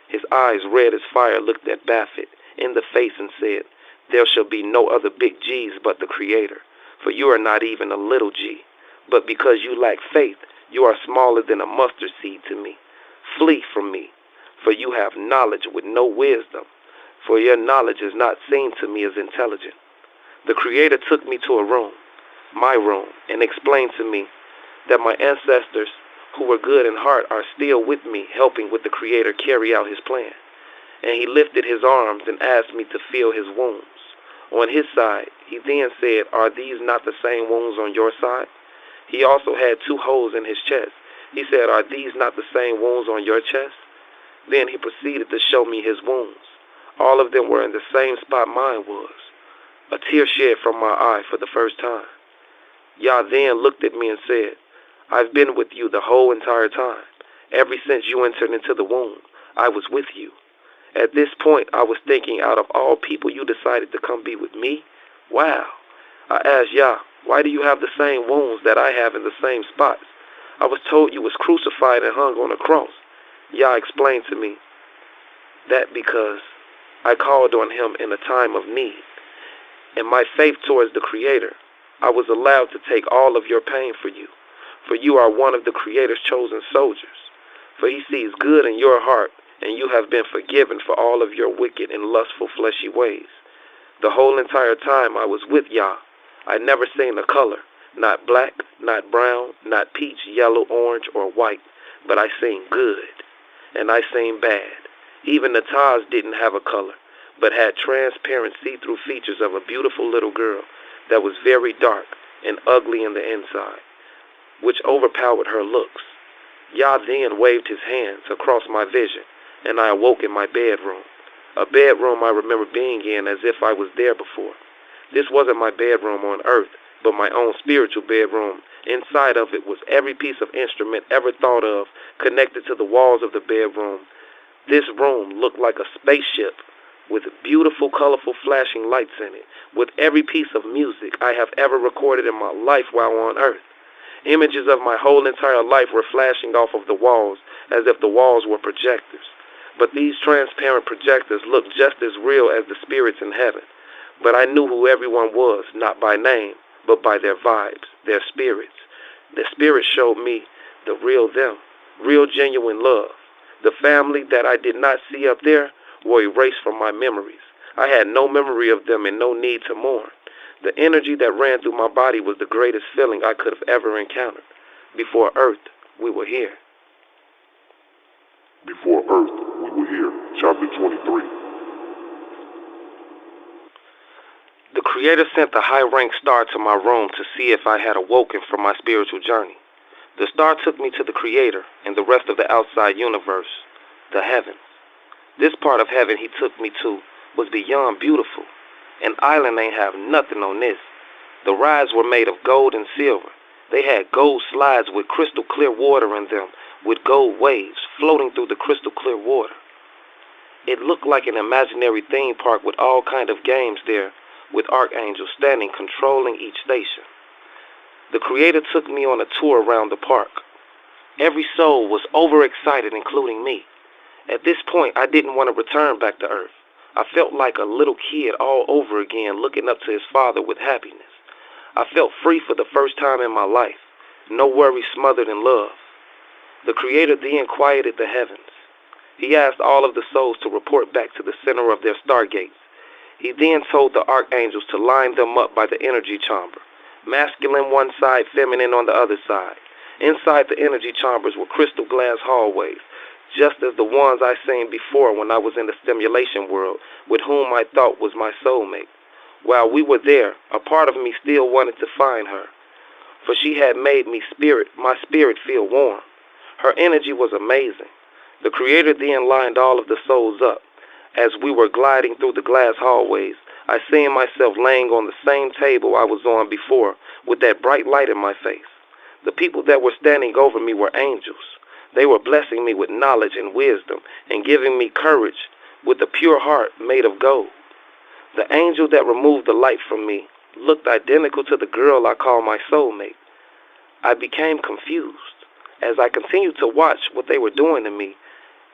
His eyes, red as fire, looked at Baphomet in the face and said, "There shall be no other big G's but the Creator, for you are not even a little G. But because you lack faith, you are smaller than a mustard seed to me. Flee from me, for you have knowledge with no wisdom, for your knowledge is not seen to me as intelligent." The Creator took me to a room, my room, and explained to me that my ancestors who were good in heart are still with me, helping with the Creator carry out his plan. And he lifted his arms and asked me to feel his wounds. On his side, he then said, "Are these not the same wounds on your side?" He also had 2 holes in his chest. He said, "Are these not the same wounds on your chest?" Then he proceeded to show me his wounds. All of them were in the same spot mine was. A tear shed from my eye for the first time. Yah then looked at me and said, "I've been with you the whole entire time. Ever since you entered into the womb, I was with you. At this point, I was thinking, out of all people, you decided to come be with me? Wow." I asked Yah, "Why do you have the same wounds that I have in the same spots? I was told you was crucified and hung on a cross." Yah explained to me that because I called on him in a time of need, and my faith towards the Creator, I was allowed to take all of your pain for you. For you are one of the Creator's chosen soldiers. For he sees good in your heart, and you have been forgiven for all of your wicked and lustful fleshy ways. The whole entire time I was with Yah, I never seen a color, not black, not brown, not peach, yellow, orange, or white, but I seen good, and I seen bad. Even Nataz didn't have a color, but had transparent see-through features of a beautiful little girl that was very dark and ugly in the inside, which overpowered her looks. Yah then waved his hands across my vision, and I awoke in my bedroom. A bedroom I remember being in as if I was there before. This wasn't my bedroom on earth, but my own spiritual bedroom. Inside of it was every piece of instrument ever thought of, connected to the walls of the bedroom. This room looked like a spaceship, with beautiful, colorful, flashing lights in it, with every piece of music I have ever recorded in my life while on Earth. Images of my whole entire life were flashing off of the walls as if the walls were projectors. But these transparent projectors looked just as real as the spirits in heaven. But I knew who everyone was, not by name, but by their vibes, their spirits. The spirits showed me the real them, real genuine love. The family that I did not see up there were erased from my memories. I had no memory of them and no need to mourn. The energy that ran through my body was the greatest feeling I could have ever encountered. Before Earth, we were here. Before Earth, we were here. Chapter 23. The Creator sent the high-ranked star to my room to see if I had awoken from my spiritual journey. The star took me to the Creator and the rest of the outside universe, the heavens. This part of heaven he took me to was beyond beautiful. An island ain't have nothing on this. The rides were made of gold and silver. They had gold slides with crystal clear water in them, with gold waves floating through the crystal clear water. It looked like an imaginary theme park with all kind of games there, with archangels standing controlling each station. The Creator took me on a tour around the park. Every soul was overexcited, including me. At this point, I didn't want to return back to Earth. I felt like a little kid all over again, looking up to his father with happiness. I felt free for the first time in my life, no worries, smothered in love. The Creator then quieted the heavens. He asked all of the souls to report back to the center of their stargates. He then told the archangels to line them up by the energy chamber, masculine one side, feminine on the other side. Inside the energy chambers were crystal glass hallways, just as the ones I seen before when I was in the stimulation world, with whom I thought was my soulmate. While we were there, a part of me still wanted to find her, for she had made my spirit feel warm. Her energy was amazing. The Creator then lined all of the souls up. As we were gliding through the glass hallways, I seen myself laying on the same table I was on before, with that bright light in my face. The people that were standing over me were angels. They were blessing me with knowledge and wisdom and giving me courage with a pure heart made of gold. The angel that removed the light from me looked identical to the girl I call my soulmate. I became confused. As I continued to watch what they were doing to me,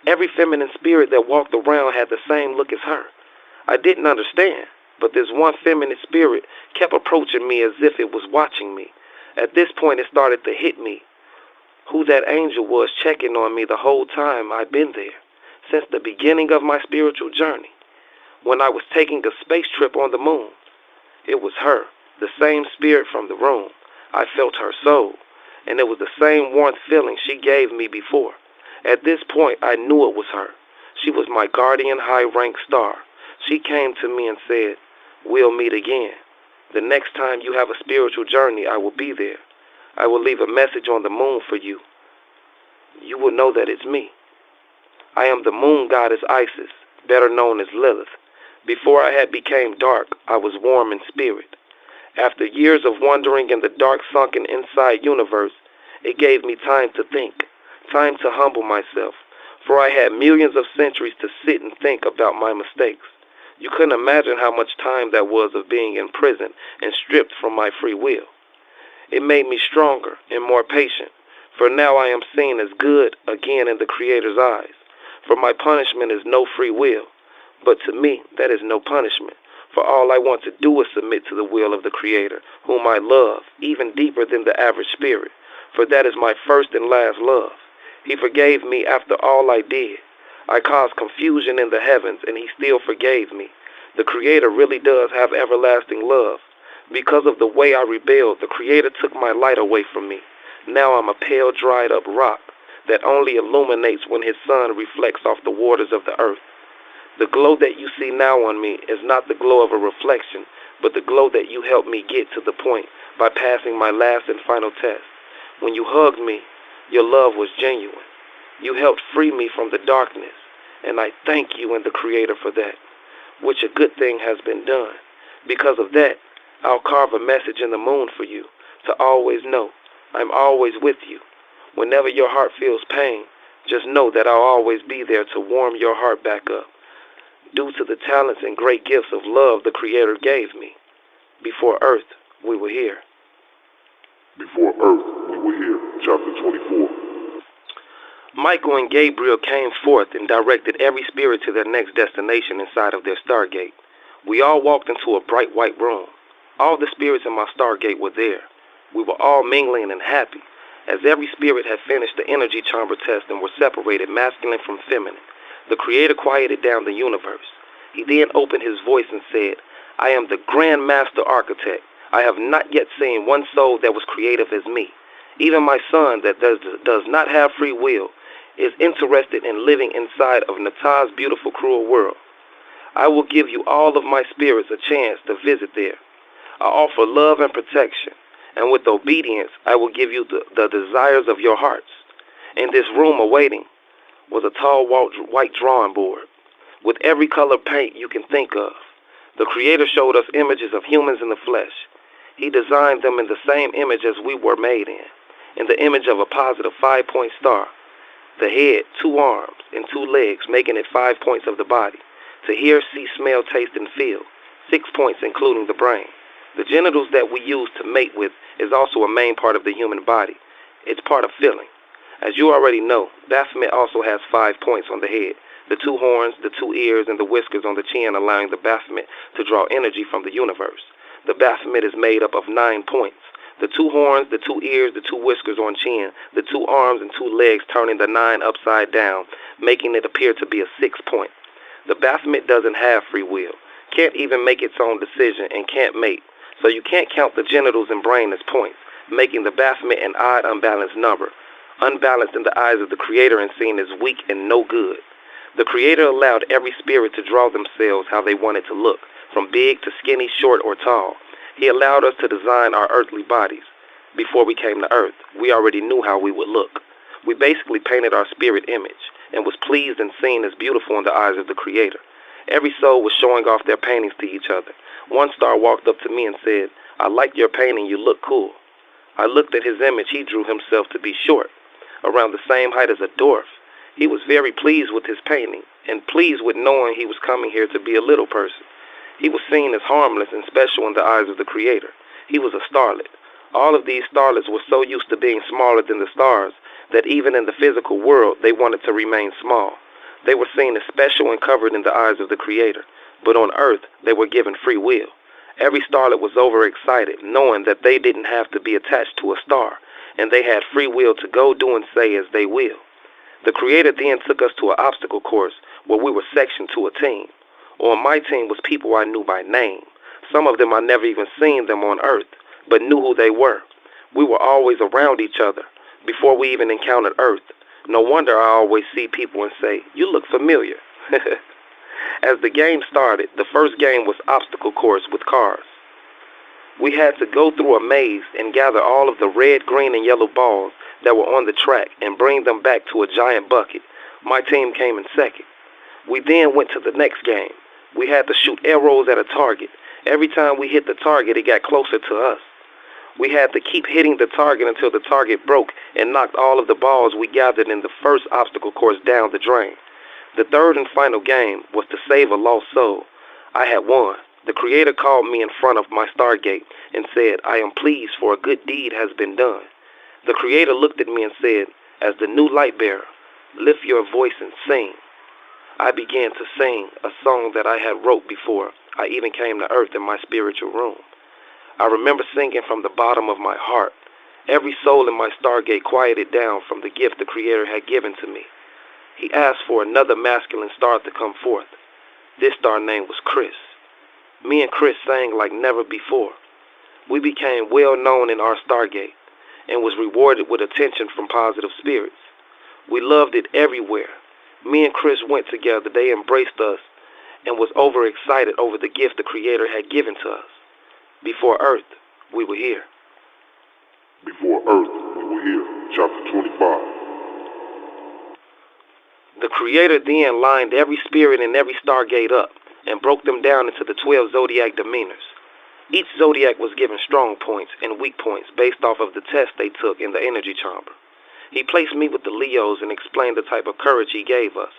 every feminine spirit that walked around had the same look as her. I didn't understand, but this one feminine spirit kept approaching me as if it was watching me. At this point, it started to hit me who that angel was checking on me the whole time I'd been there, since the beginning of my spiritual journey, when I was taking a space trip on the moon. It was her, the same spirit from the room. I felt her soul, and it was the same warmth feeling she gave me before. At this point, I knew it was her. She was my guardian high-ranked star. She came to me and said, "We'll meet again. The next time you have a spiritual journey, I will be there. I will leave a message on the moon for you. You will know that it's me. I am the moon goddess Isis, better known as Lilith. Before I had became dark, I was warm in spirit. After years of wandering in the dark, sunken inside universe, it gave me time to think, time to humble myself, for I had millions of centuries to sit and think about my mistakes. You couldn't imagine how much time that was of being in prison and stripped from my free will. It made me stronger and more patient, for now I am seen as good again in the Creator's eyes. For my punishment is no free will, but to me that is no punishment, for all I want to do is submit to the will of the Creator, whom I love even deeper than the average spirit, for that is my first and last love. He forgave me after all I did. I caused confusion in the heavens, and He still forgave me. The Creator really does have everlasting love. Because of the way I rebelled, the Creator took my light away from me. Now I'm a pale, dried-up rock that only illuminates when His sun reflects off the waters of the earth. The glow that you see now on me is not the glow of a reflection, but the glow that you helped me get to the point by passing my last and final test. When you hugged me, your love was genuine. You helped free me from the darkness, and I thank you and the Creator for that, which a good thing has been done. Because of that, I'll carve a message in the moon for you to always know I'm always with you. Whenever your heart feels pain, just know that I'll always be there to warm your heart back up. due to the talents and great gifts of love the Creator gave me. Before Earth, we were here. Before Earth, we were here. Chapter 24. Michael and Gabriel came forth and directed every spirit to their next destination inside of their stargate. We all walked into a bright white room. All the spirits in my stargate were there. We were all mingling and happy, as every spirit had finished the energy chamber test and were separated masculine from feminine. The Creator quieted down the universe. He then opened his voice and said, "I am the Grand Master Architect. I have not yet seen one soul that was creative as me. Even my son that does not have free will is interested in living inside of Natah's beautiful, cruel world. I will give you all of my spirits a chance to visit there. I offer love and protection, and with obedience, I will give you the desires of your hearts." In this room awaiting was a tall white drawing board with every color paint you can think of. The Creator showed us images of humans in the flesh. He designed them in the same image as we were made in the image of a positive 5-point star. The head, 2 arms, and 2 legs, making it 5 points of the body. To hear, see, smell, taste, and feel, 6 points including the brain. The genitals that we use to mate with is also a main part of the human body. It's part of feeling. As you already know, Baphomet also has 5 points on the head. The 2 horns, the 2 ears, and the whiskers on the chin, allowing the Baphomet to draw energy from the universe. The Baphomet is made up of 9 points. The 2 horns, the 2 ears, the 2 whiskers on chin, the 2 arms and 2 legs, turning the 9 upside down, making it appear to be a 6 point. The Baphomet doesn't have free will, can't even make its own decision, and can't mate. So you can't count the genitals and brain as points, making the Baphomet an odd, unbalanced number. Unbalanced in the eyes of the Creator and seen as weak and no good. The Creator allowed every spirit to draw themselves how they wanted to look, from big to skinny, short or tall. He allowed us to design our earthly bodies. Before we came to Earth, we already knew how we would look. We basically painted our spirit image and was pleased and seen as beautiful in the eyes of the Creator. Every soul was showing off their paintings to each other. One star walked up to me and said, "I like your painting, you look cool." I looked at his image. He drew himself to be short, around the same height as a dwarf. He was very pleased with his painting and pleased with knowing he was coming here to be a little person. He was seen as harmless and special in the eyes of the Creator. He was a starlet. All of these starlets were so used to being smaller than the stars that even in the physical world they wanted to remain small. They were seen as special and covered in the eyes of the Creator. But on Earth, they were given free will. Every starlet was overexcited, knowing that they didn't have to be attached to a star, and they had free will to go do and say as they will. The Creator then took us to an obstacle course where we were sectioned to a team. On my team was people I knew by name. Some of them I never even seen them on Earth, but knew who they were. We were always around each other before we even encountered Earth. No wonder I always see people and say, "You look familiar." As the game started, the first game was obstacle course with cars. We had to go through a maze and gather all of the red, green, and yellow balls that were on the track and bring them back to a giant bucket. My team came in second. We then went to the next game. We had to shoot arrows at a target. Every time we hit the target, it got closer to us. We had to keep hitting the target until the target broke and knocked all of the balls we gathered in the first obstacle course down the drain. The third and final game was to save a lost soul. I had won. The Creator called me in front of my stargate and said, "I am pleased, for a good deed has been done." The Creator looked at me and said, "As the new light bearer, lift your voice and sing." I began to sing a song that I had wrote before I even came to Earth in my spiritual room. I remember singing from the bottom of my heart. Every soul in my stargate quieted down from the gift the Creator had given to me. He asked for another masculine star to come forth. This star name was Chris. Me and Chris sang like never before. We became well known in our stargate and was rewarded with attention from positive spirits. We loved it everywhere. Me and Chris went together. They embraced us and was overexcited over the gift the Creator had given to us. Before Earth, we were here. Before Earth, we were here. Chapter 25. The Creator then lined every spirit in every stargate up and broke them down into the 12 zodiac demeanors. Each zodiac was given strong points and weak points based off of the test they took in the energy chamber. He placed me with the Leos and explained the type of courage he gave us.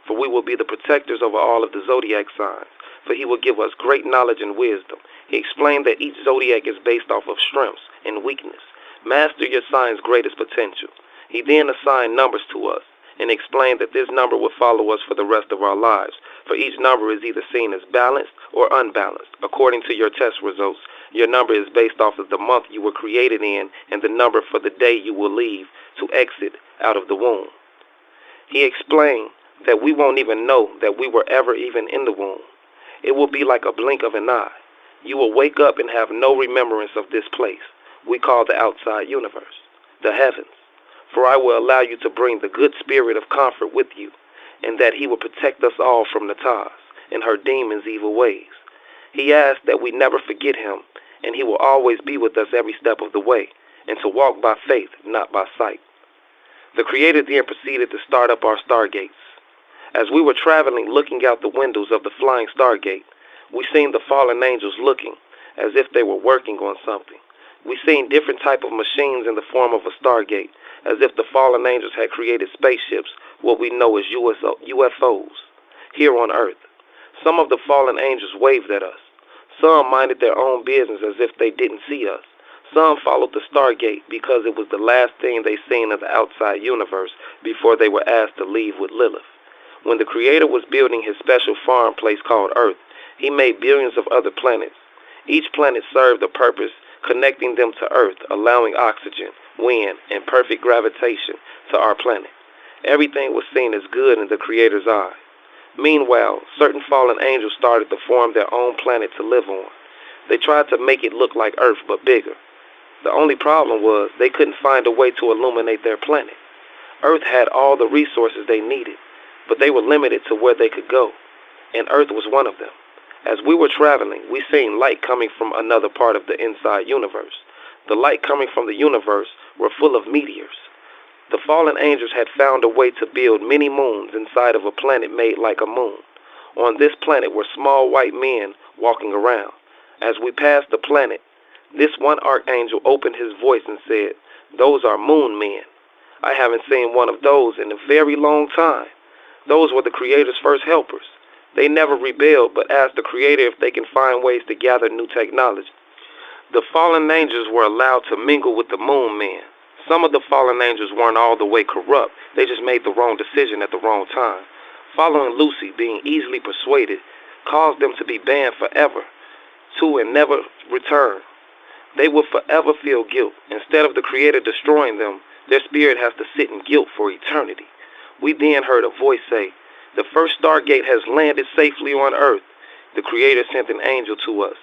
for we will be the protectors over all of the zodiac signs, for he will give us great knowledge and wisdom. He explained that each zodiac is based off of strengths and weakness. Master your sign's greatest potential. He then assigned numbers to us and explained that this number will follow us for the rest of our lives, for each number is either seen as balanced or unbalanced. According to your test results, your number is based off of the month you were created in and the number for the day you will leave to exit out of the womb. He explained that we won't even know that we were ever even in the womb. It will be like a blink of an eye. You will wake up and have no remembrance of this place we call the outside universe, the heavens. For I will allow you to bring the good spirit of comfort with you, and that he will protect us all from the Taz and her demons' evil ways. He asked that we never forget him, and he will always be with us every step of the way, and to walk by faith, not by sight. The Creator then proceeded to start up our stargates. As we were traveling, looking out the windows of the flying stargate, we seen the fallen angels looking as if they were working on something. We seen different type of machines in the form of a stargate, as if the fallen angels had created spaceships, what we know as UFOs, here on Earth. Some of the fallen angels waved at us. Some minded their own business as if they didn't see us. Some followed the stargate because it was the last thing they seen of the outside universe before they were asked to leave with Lilith. When the Creator was building his special farm place called Earth, he made billions of other planets. Each planet served a purpose, connecting them to Earth, allowing oxygen, wind, and perfect gravitation to our planet. Everything was seen as good in the Creator's eye. Meanwhile, certain fallen angels started to form their own planet to live on. They tried to make it look like Earth, but bigger. The only problem was they couldn't find a way to illuminate their planet. Earth had all the resources they needed, but they were limited to where they could go, and Earth was one of them. As we were traveling, we seen light coming from another part of the inside universe. The light coming from the universe were full of meteors. The fallen angels had found a way to build many moons inside of a planet made like a moon. On this planet were small white men walking around. As we passed the planet, this one archangel opened his voice and said, "Those are moon men. I haven't seen one of those in a very long time." Those were the Creator's first helpers. They never rebelled, but asked the Creator if they can find ways to gather new technology. The fallen angels were allowed to mingle with the moon men. Some of the fallen angels weren't all the way corrupt. They just made the wrong decision at the wrong time. Following Lucy, being easily persuaded, caused them to be banned forever, to and never return. They will forever feel guilt. Instead of the Creator destroying them, their spirit has to sit in guilt for eternity. We then heard a voice say, "The first stargate has landed safely on Earth." The Creator sent an angel to us.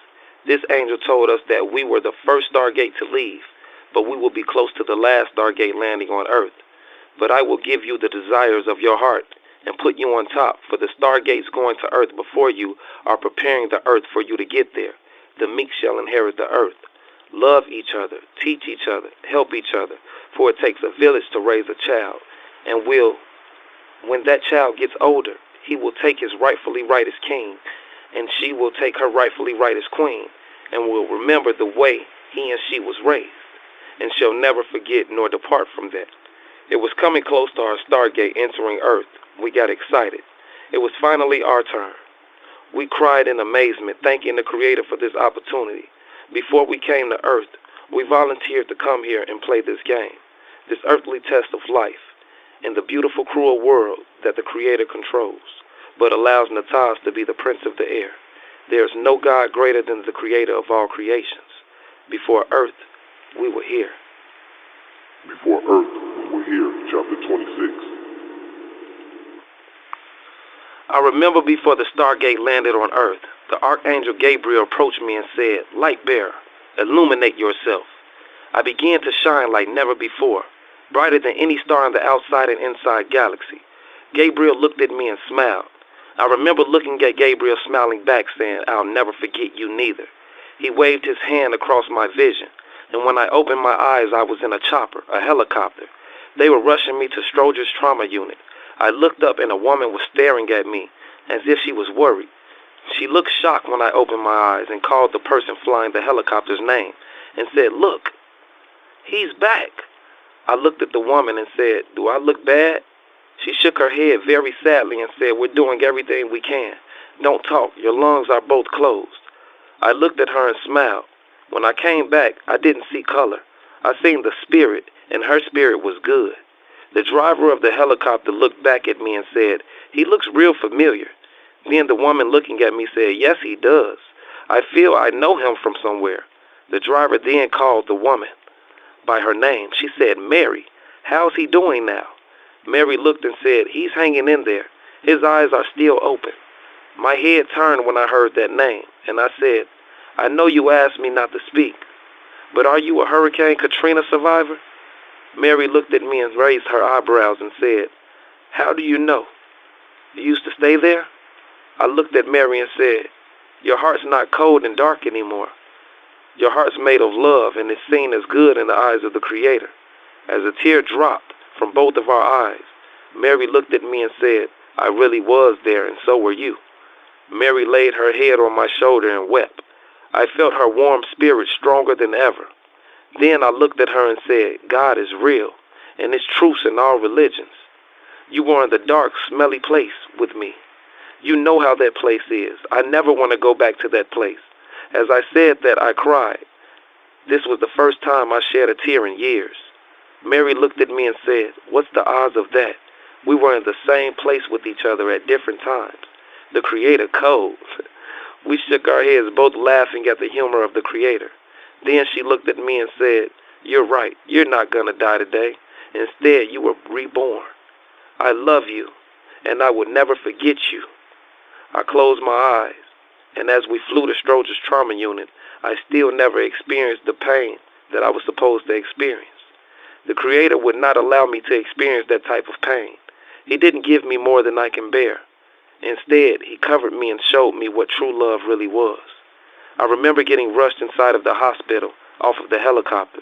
This angel told us that we were the first stargate to leave, but we will be close to the last stargate landing on Earth. But I will give you the desires of your heart and put you on top, for the stargates going to Earth before you are preparing the Earth for you to get there. The meek shall inherit the Earth. Love each other, teach each other, help each other, for it takes a village to raise a child, and when that child gets older, he will take his rightfully right as king, and she will take her rightfully right as queen, and will remember the way he and she was raised, and shall never forget nor depart from that. It was coming close to our stargate entering Earth. We got excited. It was finally our turn. We cried in amazement, thanking the Creator for this opportunity. Before we came to Earth, we volunteered to come here and play this game, this earthly test of life, in the beautiful, cruel world that the Creator controls, but allows Nataz to be the prince of the air. There is no God greater than the Creator of all creations. Before Earth, we were here. Before Earth, we were here, chapter 26. I remember before the stargate landed on Earth, the Archangel Gabriel approached me and said, "Light bearer, illuminate yourself." I began to shine like never before, brighter than any star in the outside and inside galaxy. Gabriel looked at me and smiled. I remember looking at Gabriel smiling back, saying, "I'll never forget you neither." He waved his hand across my vision, and when I opened my eyes, I was in a chopper, a helicopter. They were rushing me to Stroger's trauma unit. I looked up and a woman was staring at me as if she was worried. She looked shocked when I opened my eyes and called the person flying the helicopter's name and said, "Look, he's back." I looked at the woman and said, "Do I look bad?" She shook her head very sadly and said, "We're doing everything we can. Don't talk. Your lungs are both closed." I looked at her and smiled. When I came back, I didn't see color. I seen the spirit, and her spirit was good. The driver of the helicopter looked back at me and said, "He looks real familiar." Then the woman looking at me said, "Yes, he does. I feel I know him from somewhere." The driver then called the woman by her name. She said, "Mary, how's he doing now?" Mary looked and said, "He's hanging in there. His eyes are still open." My head turned when I heard that name, and I said, "I know you asked me not to speak, but are you a Hurricane Katrina survivor?" Mary looked at me and raised her eyebrows and said, "How do you know? You used to stay there?" I looked at Mary and said, "Your heart's not cold and dark anymore. Your heart's made of love and is seen as good in the eyes of the Creator." As a tear dropped from both of our eyes, Mary looked at me and said, "I really was there, and so were you." Mary laid her head on my shoulder and wept. I felt her warm spirit stronger than ever. Then I looked at her and said, "God is real, and it's truth in all religions. You were in the dark, smelly place with me. You know how that place is. I never want to go back to that place." As I said that, I cried. This was the first time I shed a tear in years. Mary looked at me and said, "What's the odds of that? We were in the same place with each other at different times. The Creator code." We shook our heads, both laughing at the humor of the Creator. Then she looked at me and said, "You're right. You're not going to die today. Instead, you were reborn. I love you, and I would never forget you." I closed my eyes, and as we flew to Stroger's trauma unit, I still never experienced the pain that I was supposed to experience. The Creator would not allow me to experience that type of pain. He didn't give me more than I can bear. Instead, He covered me and showed me what true love really was. I remember getting rushed inside of the hospital off of the helicopter.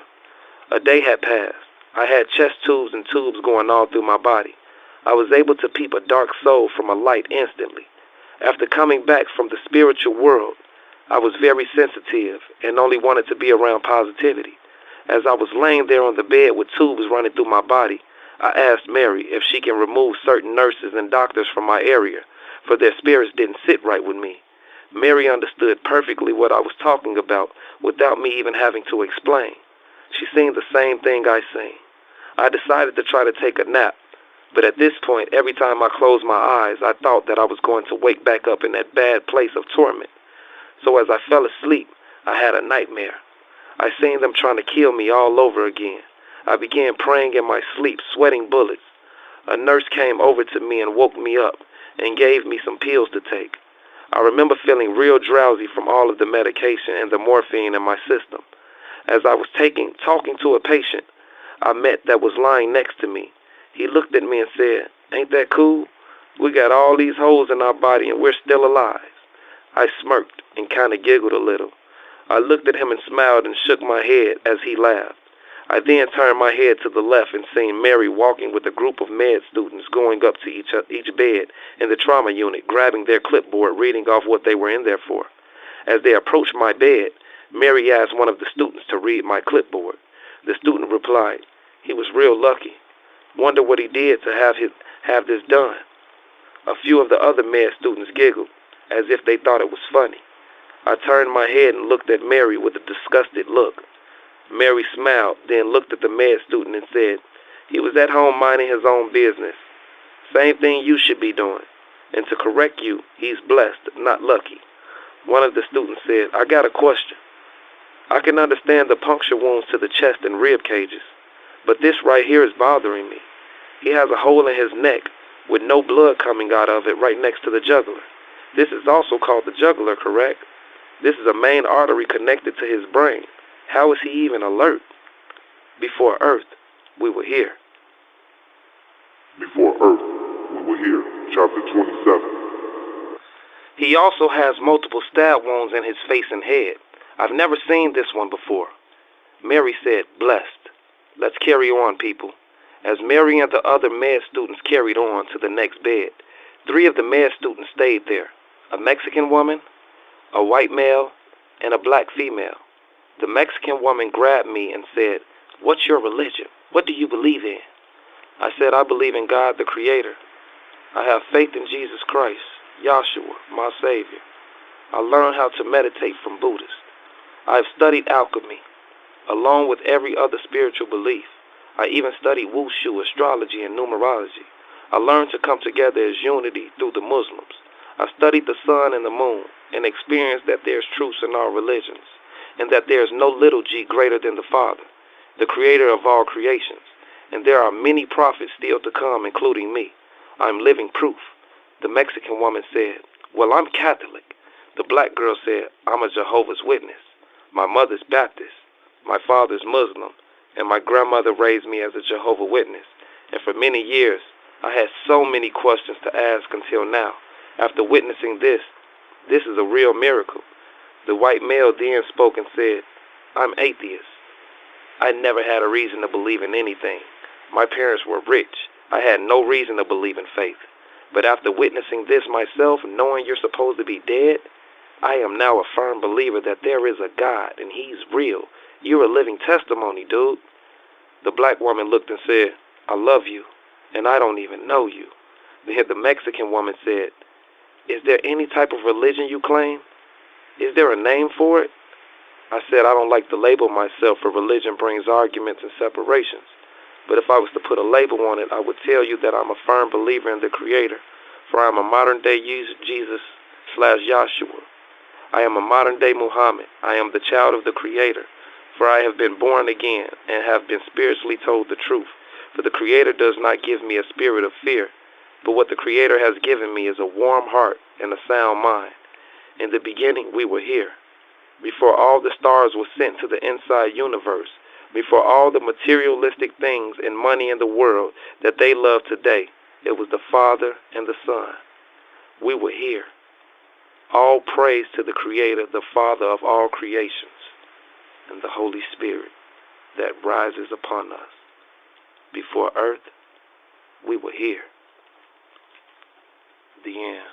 A day had passed. I had chest tubes and tubes going all through my body. I was able to peep a dark soul from a light instantly. After coming back from the spiritual world, I was very sensitive and only wanted to be around positivity. As I was laying there on the bed with tubes running through my body, I asked Mary if she can remove certain nurses and doctors from my area, for their spirits didn't sit right with me. Mary understood perfectly what I was talking about without me even having to explain. She seen the same thing I seen. I decided to try to take a nap, but at this point, every time I closed my eyes, I thought that I was going to wake back up in that bad place of torment. So as I fell asleep, I had a nightmare. I seen them trying to kill me all over again. I began praying in my sleep, sweating bullets. A nurse came over to me and woke me up and gave me some pills to take. I remember feeling real drowsy from all of the medication and the morphine in my system. As I was talking to a patient I met that was lying next to me, he looked at me and said, "Ain't that cool? We got all these holes in our body and we're still alive." I smirked and kind of giggled a little. I looked at him and smiled and shook my head as he laughed. I then turned my head to the left and seen Mary walking with a group of med students going up to each bed in the trauma unit, grabbing their clipboard, reading off what they were in there for. As they approached my bed, Mary asked one of the students to read my clipboard. The student replied, "He was real lucky. Wonder what he did to have this done." A few of the other med students giggled, as if they thought it was funny. I turned my head and looked at Mary with a disgusted look. Mary smiled, then looked at the med student and said, "He was at home minding his own business. Same thing you should be doing. And to correct you, he's blessed, not lucky." One of the students said, "I got a question. I can understand the puncture wounds to the chest and rib cages, but this right here is bothering me. He has a hole in his neck with no blood coming out of it right next to the jugular. This is also called the jugular, correct? This is a main artery connected to his brain. How is he even alert? Before Earth, we were here." Before Earth, we were here. Chapter 27. He also has multiple stab wounds in his face and head. I've never seen this one before. Mary said, "Blessed. Let's carry on, people." As Mary and the other med students carried on to the next bed, 3 of the med students stayed there. A Mexican woman, a white male, and a black female. The Mexican woman grabbed me and said, "What's your religion? What do you believe in?" I said I believe in God the Creator. I have faith in Jesus Christ, Yahshua, my Savior. I learned how to meditate from Buddhists. I have studied alchemy, along with every other spiritual belief. I even studied wushu, astrology, and numerology. I learned to come together as unity through the Muslims. I studied the sun and the moon and experienced that there's truths in our religions and that there is no little g greater than the Father, the creator of all creations. And there are many prophets still to come, including me. I'm living proof. The Mexican woman said, well, I'm Catholic. The black girl said, I'm a Jehovah's Witness. My mother's Baptist. My father's Muslim. And my grandmother raised me as a Jehovah's Witness. And for many years, I had so many questions to ask until now. After witnessing this is a real miracle. The white male then spoke and said, I'm atheist. I never had a reason to believe in anything. My parents were rich. I had no reason to believe in faith. But after witnessing this myself, knowing you're supposed to be dead, I am now a firm believer that there is a God and He's real. You're a living testimony, dude. The black woman looked and said, I love you, and I don't even know you. Then the Mexican woman said, is there any type of religion you claim? Is there a name for it? I said I don't like to label myself, for religion brings arguments and separations. But if I was to put a label on it, I would tell you that I'm a firm believer in the Creator, for I am a modern-day Jesus/Yahshua. I am a modern-day Muhammad. I am the child of the Creator, for I have been born again and have been spiritually told the truth. For the Creator does not give me a spirit of fear, but what the Creator has given me is a warm heart and a sound mind. In the beginning, we were here. Before all the stars were sent to the inside universe, before all the materialistic things and money in the world that they love today, it was the Father and the Son. We were here. All praise to the Creator, the Father of all creations, and the Holy Spirit that rises upon us. Before earth, we were here. The end.